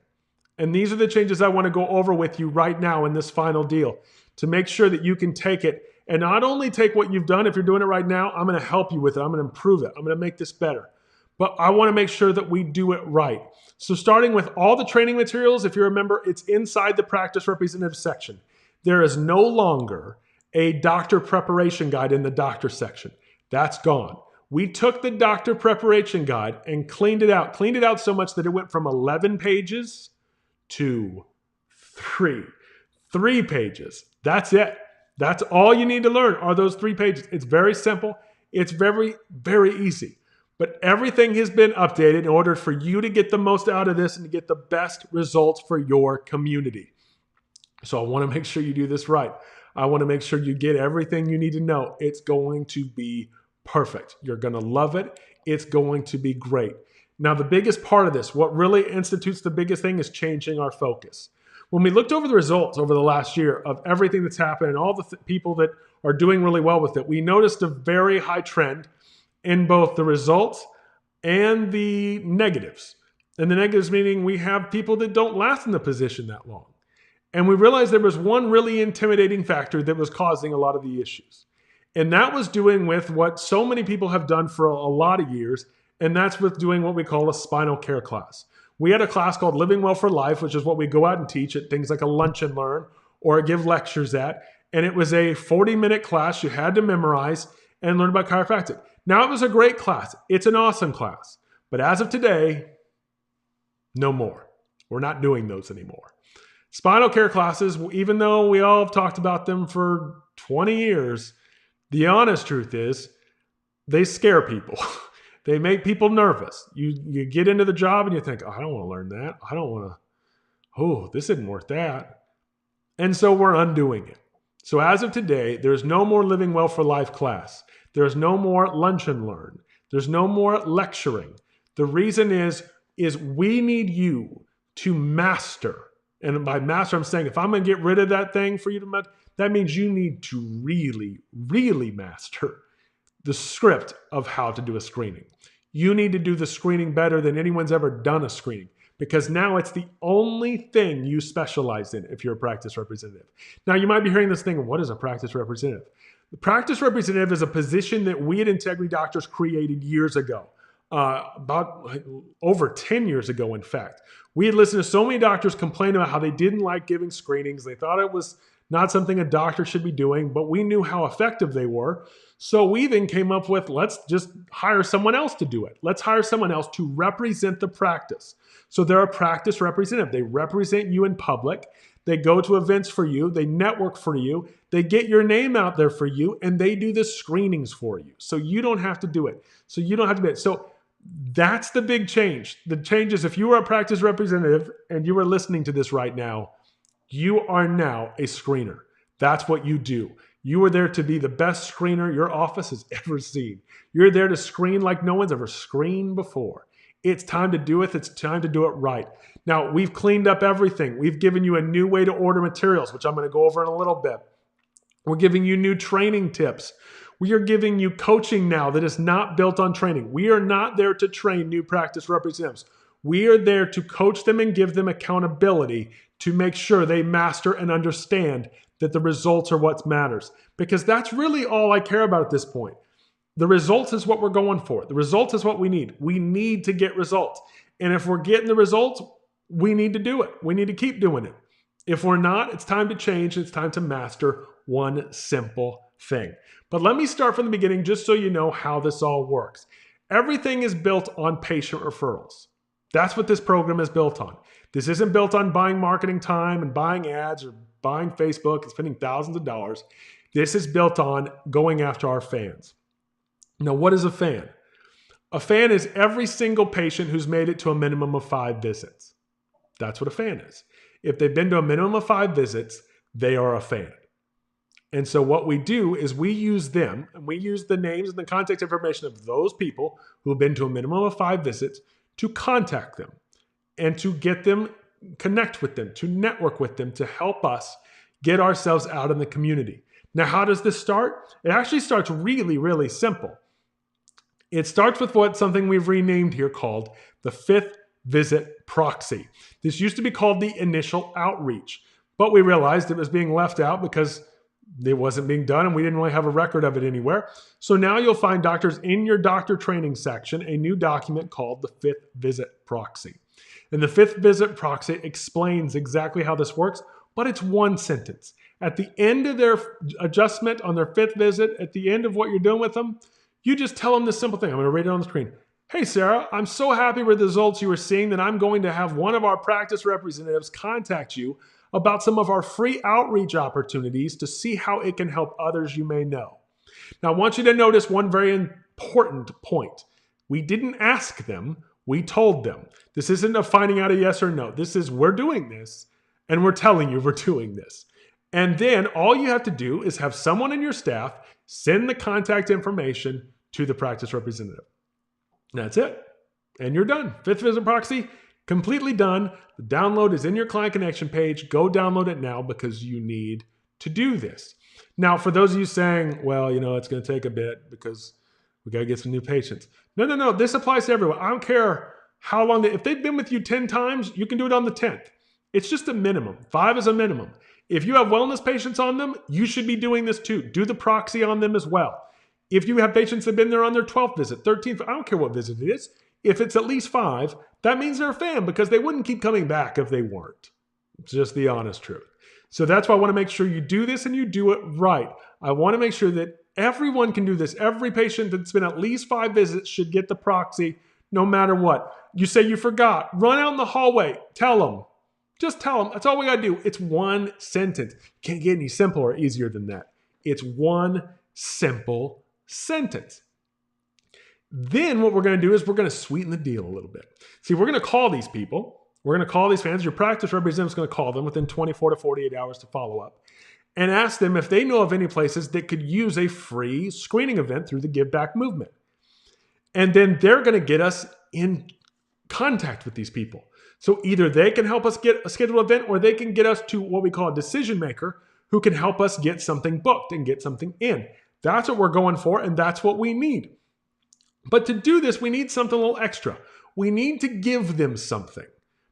And these are the changes I want to go over with you right now in this final deal to make sure that you can take it and not only take what you've done. If you're doing it right now, I'm going to help you with it. I'm going to improve it. I'm going to make this better. But I want to make sure that we do it right. So starting with all the training materials, if you remember, it's inside the practice representative section. There is no longer a doctor preparation guide in the doctor section. That's gone. We took the doctor preparation guide and cleaned it out. Cleaned it out so much that it went from 11 pages to 3 pages. That's it. That's all you need to learn are those 3 pages. It's very simple. It's very, very easy. But everything has been updated in order for you to get the most out of this and to get the best results for your community. So I want to make sure you do this right. I want to make sure you get everything you need to know. It's going to be perfect. You're going to love it. It's going to be great. Now, the biggest part of this, what really institutes the biggest thing is changing our focus. When we looked over the results over the last year of everything that's happened and all the people that are doing really well with it, we noticed a very high trend in both the results and the negatives. And the negatives meaning we have people that don't last in the position that long. And we realized there was one really intimidating factor that was causing a lot of the issues. And that was doing with what so many people have done for a lot of years, and that's with doing what we call a spinal care class. We had a class called Living Well for Life, which is what we go out and teach at things like a lunch and learn or give lectures at. And it was a 40-minute class you had to memorize and learn about chiropractic. Now, it was a great class. It's an awesome class. But as of today, no more. We're not doing those anymore. Spinal care classes, even though we all have talked about them for 20 years, the honest truth is they scare people. They make people nervous. You get into the job and you think, oh, I don't want to learn that. I don't want to, oh, this isn't worth that. And so we're undoing it. So as of today, there's no more Living Well for Life class. There's no more lunch and learn. There's no more lecturing. The reason is we need you to master. And by master, I'm saying if I'm going to get rid of that thing for you to master, that means you need to really, really master the script of how to do a screening. You need to do the screening better than anyone's ever done a screening, because now it's the only thing you specialize in if you're a practice representative. Now, you might be hearing this thing, what is a practice representative? The practice representative is a position that we at Integrity Doctors created years ago, about over 10 years ago, in fact. We had listened to so many doctors complain about how they didn't like giving screenings. They thought it was not something a doctor should be doing, but we knew how effective they were. So we then came up with, let's just hire someone else to do it. Let's hire someone else to represent the practice. So they're a practice representative. They represent you in public. They go to events for you. They network for you. They get your name out there for you, and they do the screenings for you. So you don't have to do it. So that's the big change. The change is, if you are a practice representative and you are listening to this right now, you are now a screener. That's what you do. You are there to be the best screener your office has ever seen. You're there to screen like no one's ever screened before. It's time to do it. It's time to do it right. Now, we've cleaned up everything. We've given you a new way to order materials, which I'm going to go over in a little bit. We're giving you new training tips. We are giving you coaching now that is not built on training. We are not there to train new practice representatives. We are there to coach them and give them accountability to make sure they master and understand that the results are what matters. Because that's really all I care about at this point. The results is what we're going for. The results is what we need. We need to get results. And if we're getting the results, we need to do it. We need to keep doing it. If we're not, it's time to change. It's time to master one simple thing. But let me start from the beginning just so you know how this all works. Everything is built on patient referrals. That's what this program is built on. This isn't built on buying marketing time and buying ads or buying Facebook and spending thousands of dollars. This is built on going after our fans. Now, what is a fan? A fan is every single patient who's made it to a minimum of 5 visits. That's what a fan is. If they've been to a minimum of 5 visits, they are a fan. And so what we do is we use them, and we use the names and the contact information of those people who have been to a minimum of 5 visits to contact them and to get them, connect with them, to network with them, to help us get ourselves out in the community. Now, how does this start? It actually starts really, really simple. It starts with something we've renamed here called the 5th visit proxy. This used to be called the initial outreach, but we realized it was being left out because it wasn't being done and we didn't really have a record of it anywhere. So now you'll find, doctors, in your doctor training section, a new document called the 5th visit proxy. And the 5th visit proxy explains exactly how this works, but it's one sentence. At the end of their adjustment on their 5th visit, at the end of what you're doing with them, you just tell them this simple thing. I'm going to read it on the screen. Hey, Sarah, I'm so happy with the results you were seeing that I'm going to have one of our practice representatives contact you about some of our free outreach opportunities to see how it can help others you may know. Now, I want you to notice one very important point. We didn't ask them, we told them. This isn't a finding out a yes or no. This is, we're doing this, and we're telling you we're doing this. And then all you have to do is have someone in your staff send the contact information to the practice representative. That's it. And you're done. 5th visit proxy, completely done. The download is in your client connection page. Go download it now because you need to do this. Now, for those of you saying, well, it's going to take a bit because we got to get some new patients. No. This applies to everyone. I don't care how long. If they've been with you 10 times, you can do it on the 10th. It's just a minimum. 5 is a minimum. If you have wellness patients on them, you should be doing this too. Do the proxy on them as well. If you have patients that have been there on their 12th visit, 13th, I don't care what visit it is. If it's at least 5, that means they're a fan because they wouldn't keep coming back if they weren't. It's just the honest truth. So that's why I want to make sure you do this and you do it right. I want to make sure that everyone can do this. Every patient that's been at least 5 visits should get the proxy no matter what. You say you forgot. Run out in the hallway. Tell them. Just tell them. That's all we got to do. It's one sentence. Can't get any simpler or easier than that. It's one simple sentence. Then what we're going to do is we're going to sweeten the deal a little bit. See, we're going to call these people. We're going to call these fans. Your practice representative is going to call them within 24 to 48 hours to follow up and ask them if they know of any places that could use a free screening event through the Give Back movement. And then they're going to get us in contact with these people. So either they can help us get a scheduled event or they can get us to what we call a decision maker who can help us get something booked and get something in. That's what we're going for, and that's what we need. But to do this, we need something a little extra. We need to give them something,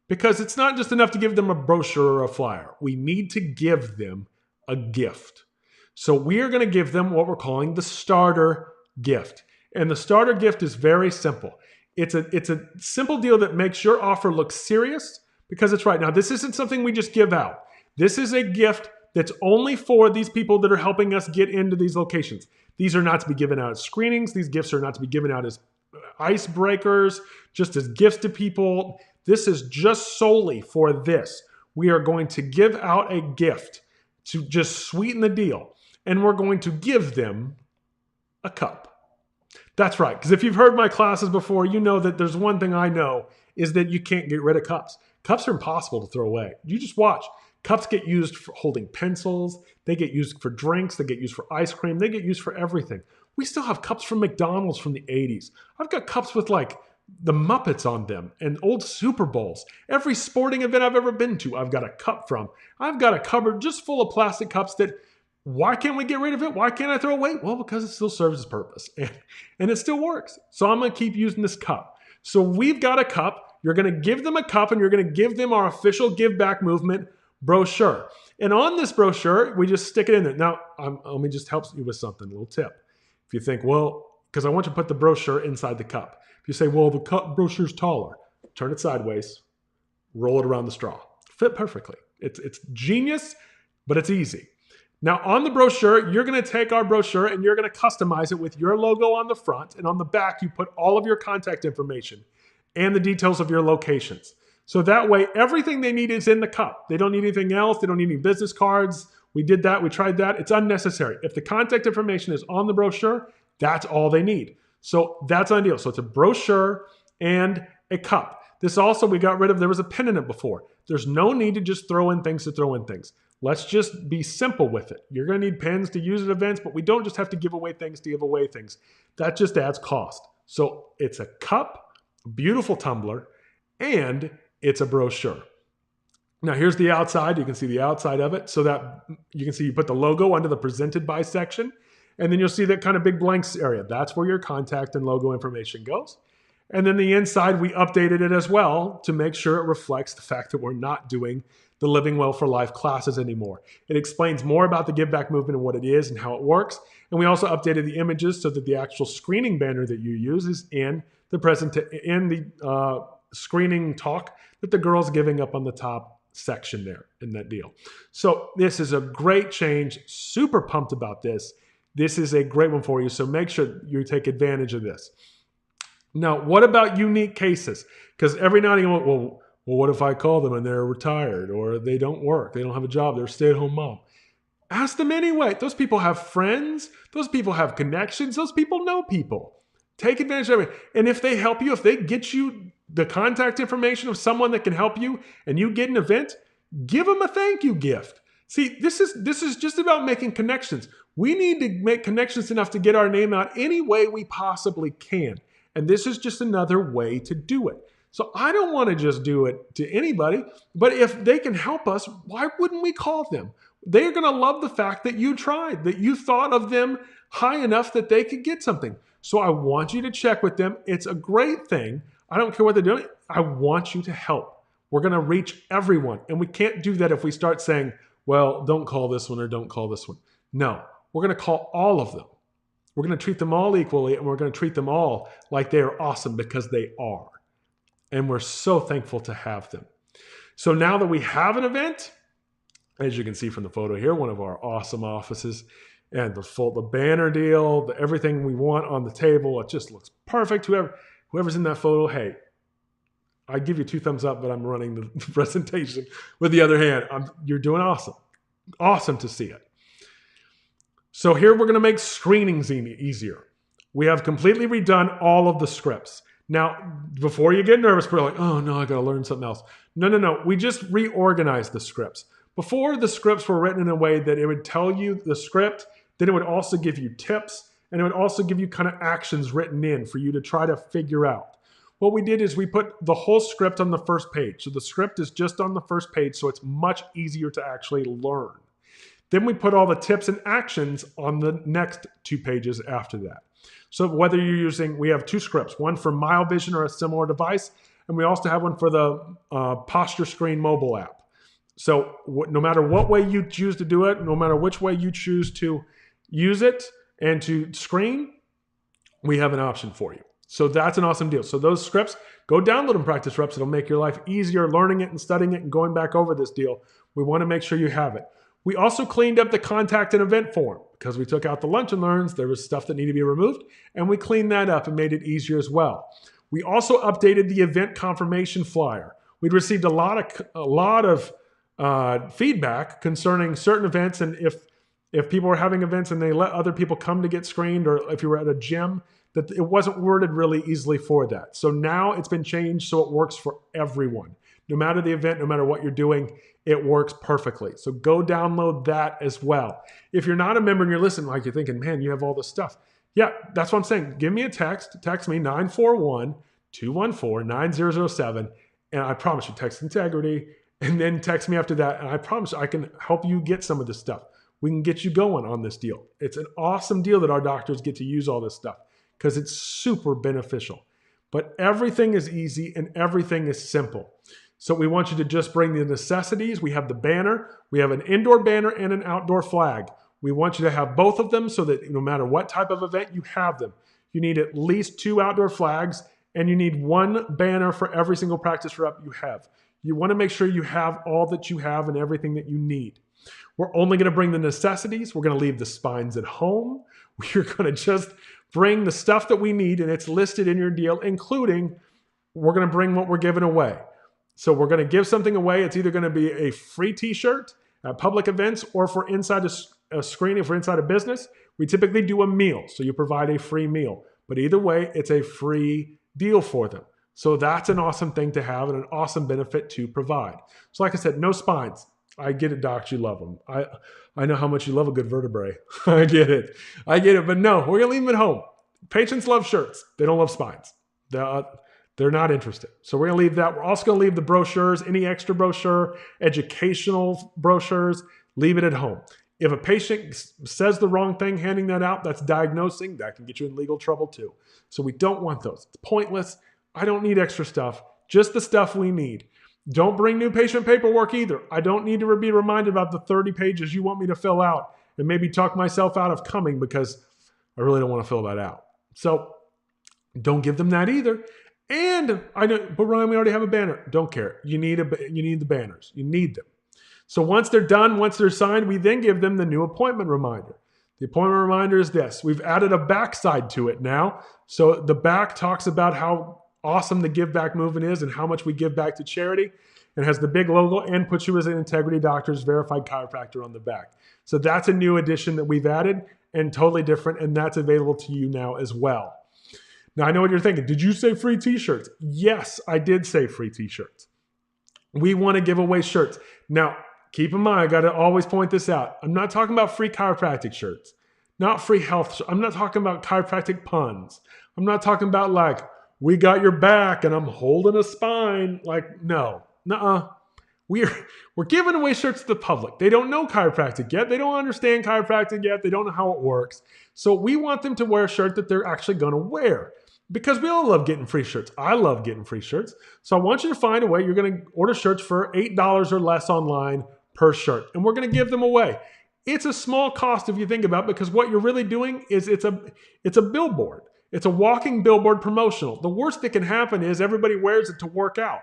because it's not just enough to give them a brochure or a flyer. We need to give them a gift. So we are going to give them what we're calling the starter gift. And the starter gift is very simple. It's a simple deal that makes your offer look serious, because it's right. Now, this isn't something we just give out. This is a gift that's only for these people that are helping us get into these locations. These are not to be given out as screenings. These gifts are not to be given out as icebreakers, just as gifts to people. This is just solely for this. We are going to give out a gift to just sweeten the deal. And we're going to give them a cup. That's right, because if you've heard my classes before, you know that there's one thing I know is that you can't get rid of cups. Cups are impossible to throw away. You just watch. Cups get used for holding pencils. They get used for drinks. They get used for ice cream. They get used for everything. We still have cups from McDonald's from the 80s. I've got cups with like the Muppets on them and old Super Bowls. Every sporting event I've ever been to, I've got a cup from. I've got a cupboard just full of plastic cups that, why can't we get rid of it? Why can't I throw it away? Well, because it still serves its purpose and it still works. So I'm going to keep using this cup. So we've got a cup. You're going to give them a cup, and you're going to give them our official Give Back Movement brochure. And on this brochure, we just stick it in there. Now, let me just help you with something, a little tip. If you think, well, because I want you to put the brochure inside the cup. If you say, well, the brochure's taller, turn it sideways, roll it around the straw. Fit perfectly. It's genius, but it's easy. Now, on the brochure, you're going to take our brochure and you're going to customize it with your logo on the front. And on the back, you put all of your contact information and the details of your locations. So that way, everything they need is in the cup. They don't need anything else. They don't need any business cards. We did that. We tried that. It's unnecessary. If the contact information is on the brochure, that's all they need. So that's ideal. So it's a brochure and a cup. This also, we got rid of, there was a pin in it before. There's no need to just throw in things to throw in things. Let's just be simple with it. You're going to need pens to use at events, but we don't just have to give away things to give away things. That just adds cost. So it's a cup, beautiful tumbler, and it's a brochure. Now here's the outside. You can see the outside of it. So that you can see you put the logo under the presented by section, and then you'll see that kind of big blanks area. That's where your contact and logo information goes. And then the inside, we updated it as well to make sure it reflects the fact that we're not doing the Living Well for Life classes anymore. It explains more about the Give Back Movement and what it is and how it works. And we also updated the images so that the actual screening banner that you use is in the screening talk that the girl's giving up on the top section there in that deal. So this is a great change. Super pumped about this. This is a great one for you. So make sure you take advantage of this. Now, what about unique cases? Because every now and again, well, what if I call them and they're retired or they don't work, they don't have a job, they're a stay-at-home mom? Ask them anyway. Those people have friends. Those people have connections. Those people know people. Take advantage of it. And if they help you, if they get you the contact information of someone that can help you and you get an event, give them a thank you gift. See, this is just about making connections. We need to make connections enough to get our name out any way we possibly can. And this is just another way to do it. So I don't want to just do it to anybody, but if they can help us, why wouldn't we call them? They're going to love the fact that you tried, that you thought of them high enough that they could get something. So I want you to check with them. It's a great thing. I don't care what they're doing. I want you to help. We're going to reach everyone. And we can't do that if we start saying, well, don't call this one or don't call this one. No, we're going to call all of them. We're going to treat them all equally, and we're going to treat them all like they are awesome, because they are. And we're so thankful to have them. So now that we have an event, as you can see from the photo here, one of our awesome offices, and the banner deal, everything we want on the table, it just looks perfect. Whoever's in that photo, hey, I give you 2 thumbs up, but I'm running the presentation with the other hand. You're doing awesome. Awesome to see it. So here we're going to make screenings easier. We have completely redone all of the scripts. Now, before you get nervous, we're like, oh no, I got to learn something else. No. We just reorganized the scripts. Before, the scripts were written in a way that it would tell you the script, then it would also give you tips, and it would also give you kind of actions written in for you to try to figure out. What we did is we put the whole script on the first page. So the script is just on the first page, so it's much easier to actually learn. Then we put all the tips and actions on the next 2 pages after that. So whether you're using, we have 2 scripts, one for Maule Vision or a similar device, and we also have one for the Posture Screen mobile app. So no matter what way you choose to do it, no matter which way you choose to use it and to screen, we have an option for you. So that's an awesome deal. So those scripts, go download them, Practice Reps. It'll make your life easier learning it and studying it and going back over this deal. We want to make sure you have it. We also cleaned up the contact and event form because we took out the lunch and learns. There was stuff that needed to be removed, and we cleaned that up and made it easier as well. We also updated the event confirmation flyer. We'd received a lot of feedback concerning certain events, and if people were having events and they let other people come to get screened, or if you were at a gym, that it wasn't worded really easily for that. So now it's been changed so it works for everyone. No matter the event, no matter what you're doing, it works perfectly. So go download that as well. If you're not a member and you're listening, like you're thinking, man, you have all this stuff. Yeah, that's what I'm saying. Give me a text. Text me 941-214-9007. And I promise you, text integrity. And then text me after that. And I promise I can help you get some of this stuff. We can get you going on this deal. It's an awesome deal that our doctors get to use all this stuff because it's super beneficial. But everything is easy and everything is simple. So we want you to just bring the necessities. We have the banner. We have an indoor banner and an outdoor flag. We want you to have both of them so that no matter what type of event, you have them. You need at least 2 outdoor flags, and you need 1 banner for every single practice rep you have. You want to make sure you have all that you have and everything that you need. We're only going to bring the necessities. We're going to leave the spines at home. We're going to just bring the stuff that we need, and it's listed in your deal, including we're going to bring what we're giving away. So we're going to give something away. It's either going to be a free t-shirt at public events, or for inside a screen, if we're inside a business, we typically do a meal. So you provide a free meal. But either way, it's a free deal for them. So that's an awesome thing to have and an awesome benefit to provide. So like I said, no spines. I get it, docs. You love them. I know how much you love a good vertebrae. I get it. But no, we're going to leave them at home. Patients love shirts. They don't love spines. They're not interested. So we're going to leave that. We're also going to leave the brochures, any extra brochure, educational brochures, leave it at home. If a patient says the wrong thing, handing that out, that's diagnosing. That can get you in legal trouble too. So we don't want those. It's pointless. I don't need extra stuff. Just the stuff we need. Don't bring new patient paperwork either. I don't need to be reminded about the 30 pages you want me to fill out and maybe talk myself out of coming because I really don't want to fill that out. So don't give them that either. And I know, but Ryan, we already have a banner. Don't care. You need the banners. You need them. So once they're done, once they're signed, we then give them the new appointment reminder. The appointment reminder is this. We've added a backside to it now. So the back talks about how awesome the Give Back movement is and how much we give back to charity. It has the big logo and puts you as an Integrity Doctors Verified Chiropractor on the back. So that's a new addition that we've added and totally different, and that's available to you now as well. Now, I know what you're thinking. Did you say free t-shirts? Yes, I did say free t-shirts. We want to give away shirts. Now, keep in mind, I got to always point this out. I'm not talking about free chiropractic shirts, not free health. I'm not talking about chiropractic puns. I'm not talking about like, we got your back and I'm holding a spine. Like, no, nuh-uh. We're giving away shirts to the public. They don't know chiropractic yet. They don't understand chiropractic yet. They don't know how it works. So we want them to wear a shirt that they're actually going to wear. Because we all love getting free shirts. I love getting free shirts. So I want you to find a way. You're going to order shirts for $8 or less online per shirt. And we're going to give them away. It's a small cost if you think about it, because what you're really doing is it's a billboard. It's a walking billboard promotional. The worst that can happen is everybody wears it to work out.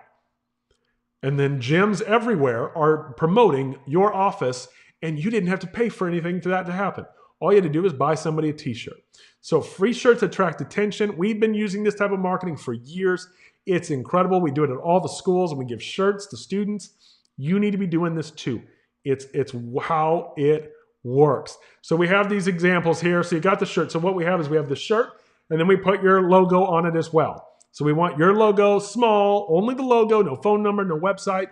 And then gyms everywhere are promoting your office, and you didn't have to pay for anything for that to happen. All you had to do is buy somebody a t-shirt. So free shirts attract attention. We've been using this type of marketing for years. It's incredible. We do it at all the schools, and we give shirts to students. You need to be doing this too. It's how it works. So we have these examples here. So you got the shirt. So what we have is we have the shirt, and then we put your logo on it as well. So we want your logo small, only the logo, no phone number, no website.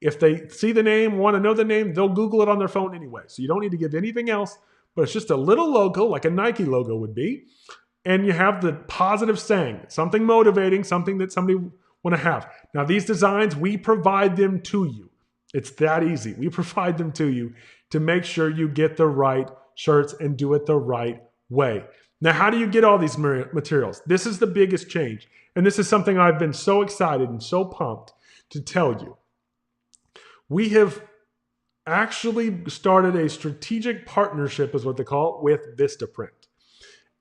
If they see the name, want to know the name, they'll Google it on their phone anyway. So you don't need to give anything else. But it's just a little logo like a Nike logo would be. And you have the positive saying, something motivating, something that somebody want to have. Now, these designs, we provide them to you. It's that easy. We provide them to you to make sure you get the right shirts and do it the right way. Now, how do you get all these materials? This is the biggest change. And this is something I've been so excited and so pumped to tell you. We have actually started a strategic partnership, is what they call it, with Vistaprint.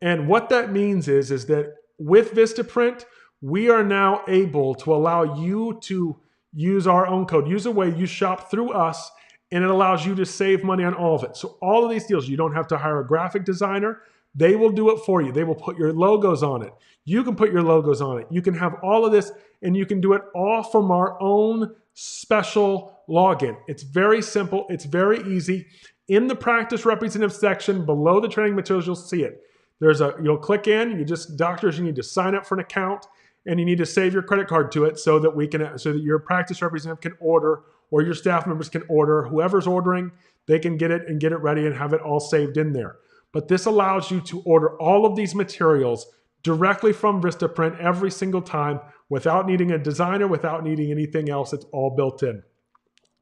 And what that means is that with Vistaprint, we are now able to allow you to use our own code. Use a way you shop through us, and it allows you to save money on all of it. So all of these deals, you don't have to hire a graphic designer. They will do it for you. They will put your logos on it. You can put your logos on it. You can have all of this, and you can do it all from our own special login. It's very simple. It's very easy. In the practice representative section below the training materials, you'll see it. You'll click in. Doctors, you need to sign up for an account, and you need to save your credit card to it so that your practice representative can order, or your staff members can order. Whoever's ordering, they can get it and get it ready and have it all saved in there. But this allows you to order all of these materials directly from Vistaprint every single time without needing a designer, without needing anything else. It's all built in.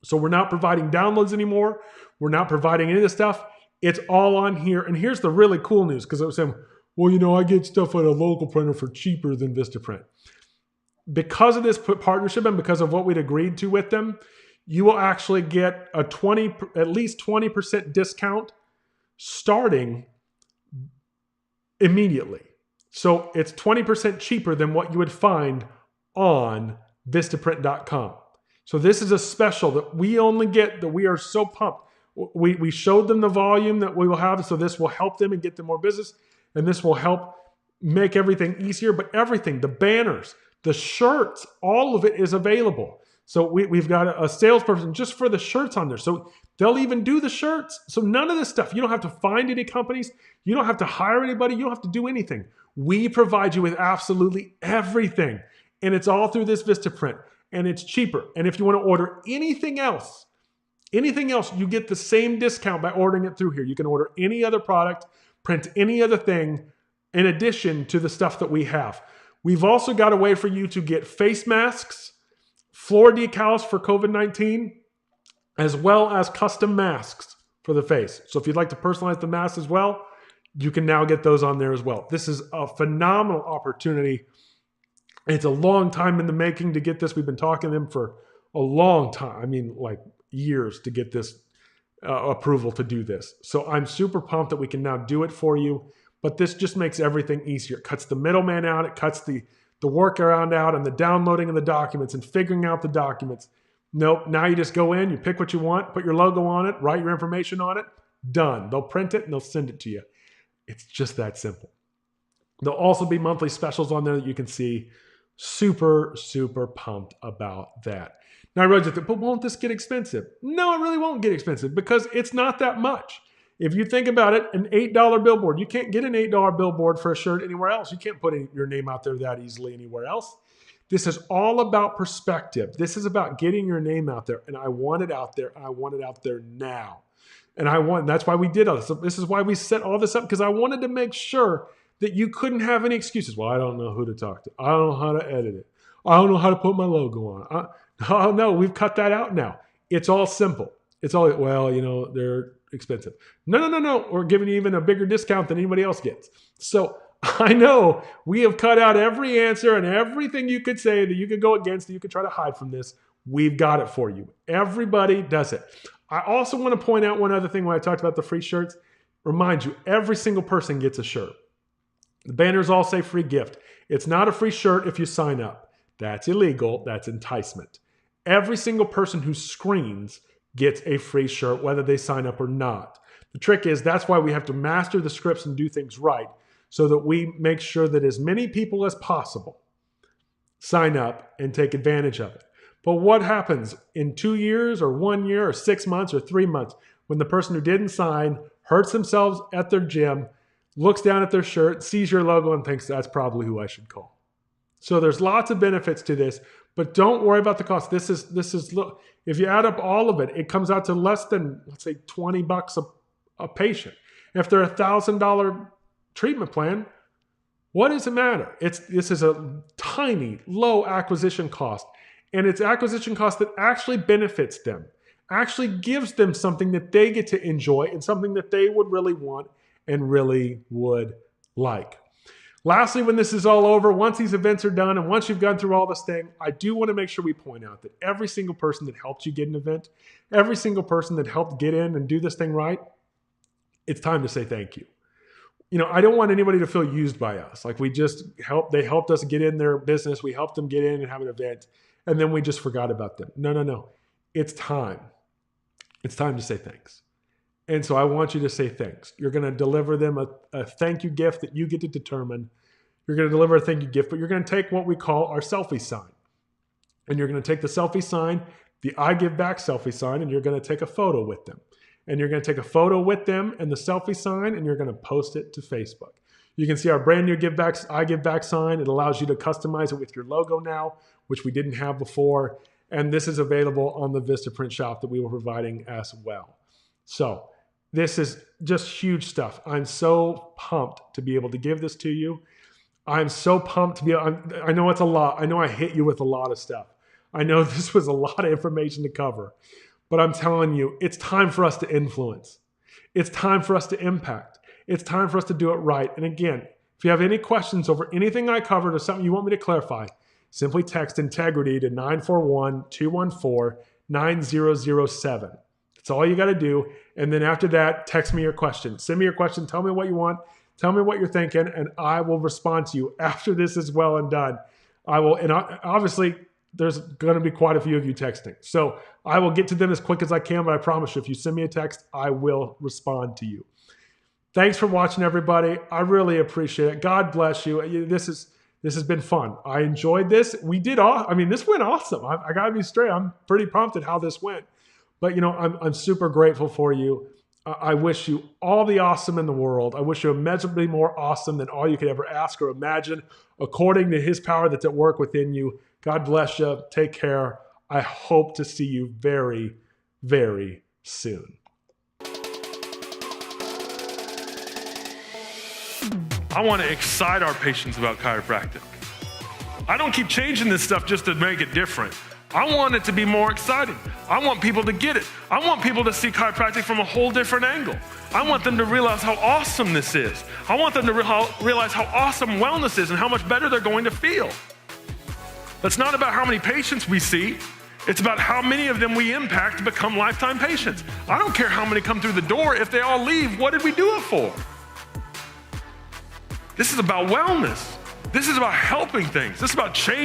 So we're not providing downloads anymore. We're not providing any of this stuff. It's all on here. And here's the really cool news, because I was saying, well, I get stuff at a local printer for cheaper than Vistaprint. Because of this partnership and because of what we'd agreed to with them, you will actually get at least 20% discount starting immediately. So it's 20% cheaper than what you would find on Vistaprint.com. So this is a special that we only get, that we are so pumped. We showed them the volume that we will have, so this will help them and get them more business, and this will help make everything easier. But everything, the banners, the shirts, all of it is available. So we've got a salesperson just for the shirts on there. So they'll even do the shirts. So none of this stuff, you don't have to find any companies. You don't have to hire anybody. You don't have to do anything. We provide you with absolutely everything. And it's all through this Vistaprint. And it's cheaper. And if you want to order anything else, you get the same discount by ordering it through here. You can order any other product, print any other thing in addition to the stuff that we have. We've also got a way for you to get face masks, floor decals for COVID-19, as well as custom masks for the face. So if you'd like to personalize the mask as well, you can now get those on there as well. This is a phenomenal opportunity. It's a long time in the making to get this. We've been talking to them for a long time. I mean, like years to get this approval to do this. So I'm super pumped that we can now do it for you. But this just makes everything easier. It cuts the middleman out. It cuts the workaround out and the downloading of the documents and figuring out the documents. Nope. Now you just go in, you pick what you want, put your logo on it, write your information on it, done. They'll print it and they'll send it to you. It's just that simple. There'll also be monthly specials on there that you can see. Super, super pumped about that. Now I realize you think, but won't this get expensive? No, it really won't get expensive because it's not that much. If you think about it, an $8 billboard, you can't get an $8 billboard for a shirt anywhere else. You can't put your name out there that easily anywhere else. This is all about perspective. This is about getting your name out there. And I want it out there. And I want it out there now. And that's why we did all this. So this is why we set all this up, because I wanted to make sure that you couldn't have any excuses. Well, I don't know who to talk to. I don't know how to edit it. I don't know how to put my logo on. Oh, no, we've cut that out now. It's all simple. It's all, well, they're expensive. No. We're giving you even a bigger discount than anybody else gets. So I know we have cut out every answer and everything you could say that you could go against, that you could try to hide from this. We've got it for you. Everybody does it. I also want to point out one other thing when I talked about the free shirts. Remind you, every single person gets a shirt. The banners all say free gift. It's not a free shirt if you sign up. That's illegal. That's enticement. Every single person who screens gets a free shirt, whether they sign up or not. The trick is that's why we have to master the scripts and do things right, so that we make sure that as many people as possible sign up and take advantage of it. But what happens in 2 years or 1 year or 6 months or 3 months when the person who didn't sign hurts themselves at their gym, looks down at their shirt, sees your logo and thinks that's probably who I should call? So there's lots of benefits to this, but don't worry about the cost. This is look, if you add up all of it, it comes out to less than, let's say, $20 a patient. If they're $1,000 treatment plan, what does it matter? This is a tiny, low acquisition cost, and it's acquisition cost that actually benefits them. actually gives them something that they get to enjoy and something that they would really want and really would like. Lastly, when this is all over, once these events are done and once you've gone through all this thing, I do want to make sure we point out that every single person that helped you get an event, every single person that helped get in and do this thing right, it's time to say thank you. I don't want anybody to feel used by us. Like they helped us get in their business. We helped them get in and have an event. And then we just forgot about them. No. It's time. It's time to say thanks. And so I want you to say thanks. You're going to deliver them a thank you gift that you get to determine. You're going to deliver a thank you gift, but you're going to take what we call our selfie sign. And you're going to take the selfie sign, the I give back selfie sign, and you're going to take a photo with them. And you're going to take a photo with them and the selfie sign, and you're going to post it to Facebook. You can see our brand new I give back sign. It allows you to customize it with your logo now, which we didn't have before. And this is available on the Vistaprint shop that we were providing as well. So this is just huge stuff. I'm so pumped to be able to give this to you. I'm so pumped to be, I know it's a lot. I know I hit you with a lot of stuff. I know this was a lot of information to cover, but I'm telling you, it's time for us to influence. It's time for us to impact. It's time for us to do it right. And again, if you have any questions over anything I covered or something you want me to clarify, simply text integrity to 941-214-9007. That's all you got to do. And then after that, text me your question. Send me your question. Tell me what you want. Tell me what you're thinking, and I will respond to you after this is well and done. Obviously, there's going to be quite a few of you texting. So I will get to them as quick as I can, but I promise you, if you send me a text, I will respond to you. Thanks for watching, everybody. I really appreciate it. God bless you. This has been fun. I enjoyed this. This went awesome. I got to be straight. I'm pretty pumped at how this went. But, I'm super grateful for you. I wish you all the awesome in the world. I wish you immeasurably more awesome than all you could ever ask or imagine, according to his power that's at work within you. God bless you. Take care. I hope to see you very, very soon. I want to excite our patients about chiropractic. I don't keep changing this stuff just to make it different. I want it to be more exciting. I want people to get it. I want people to see chiropractic from a whole different angle. I want them to realize how awesome this is. I want them to realize how awesome wellness is and how much better they're going to feel. It's not about how many patients we see. It's about how many of them we impact to become lifetime patients. I don't care how many come through the door. If they all leave, what did we do it for? This is about wellness. This is about helping things. This is about change.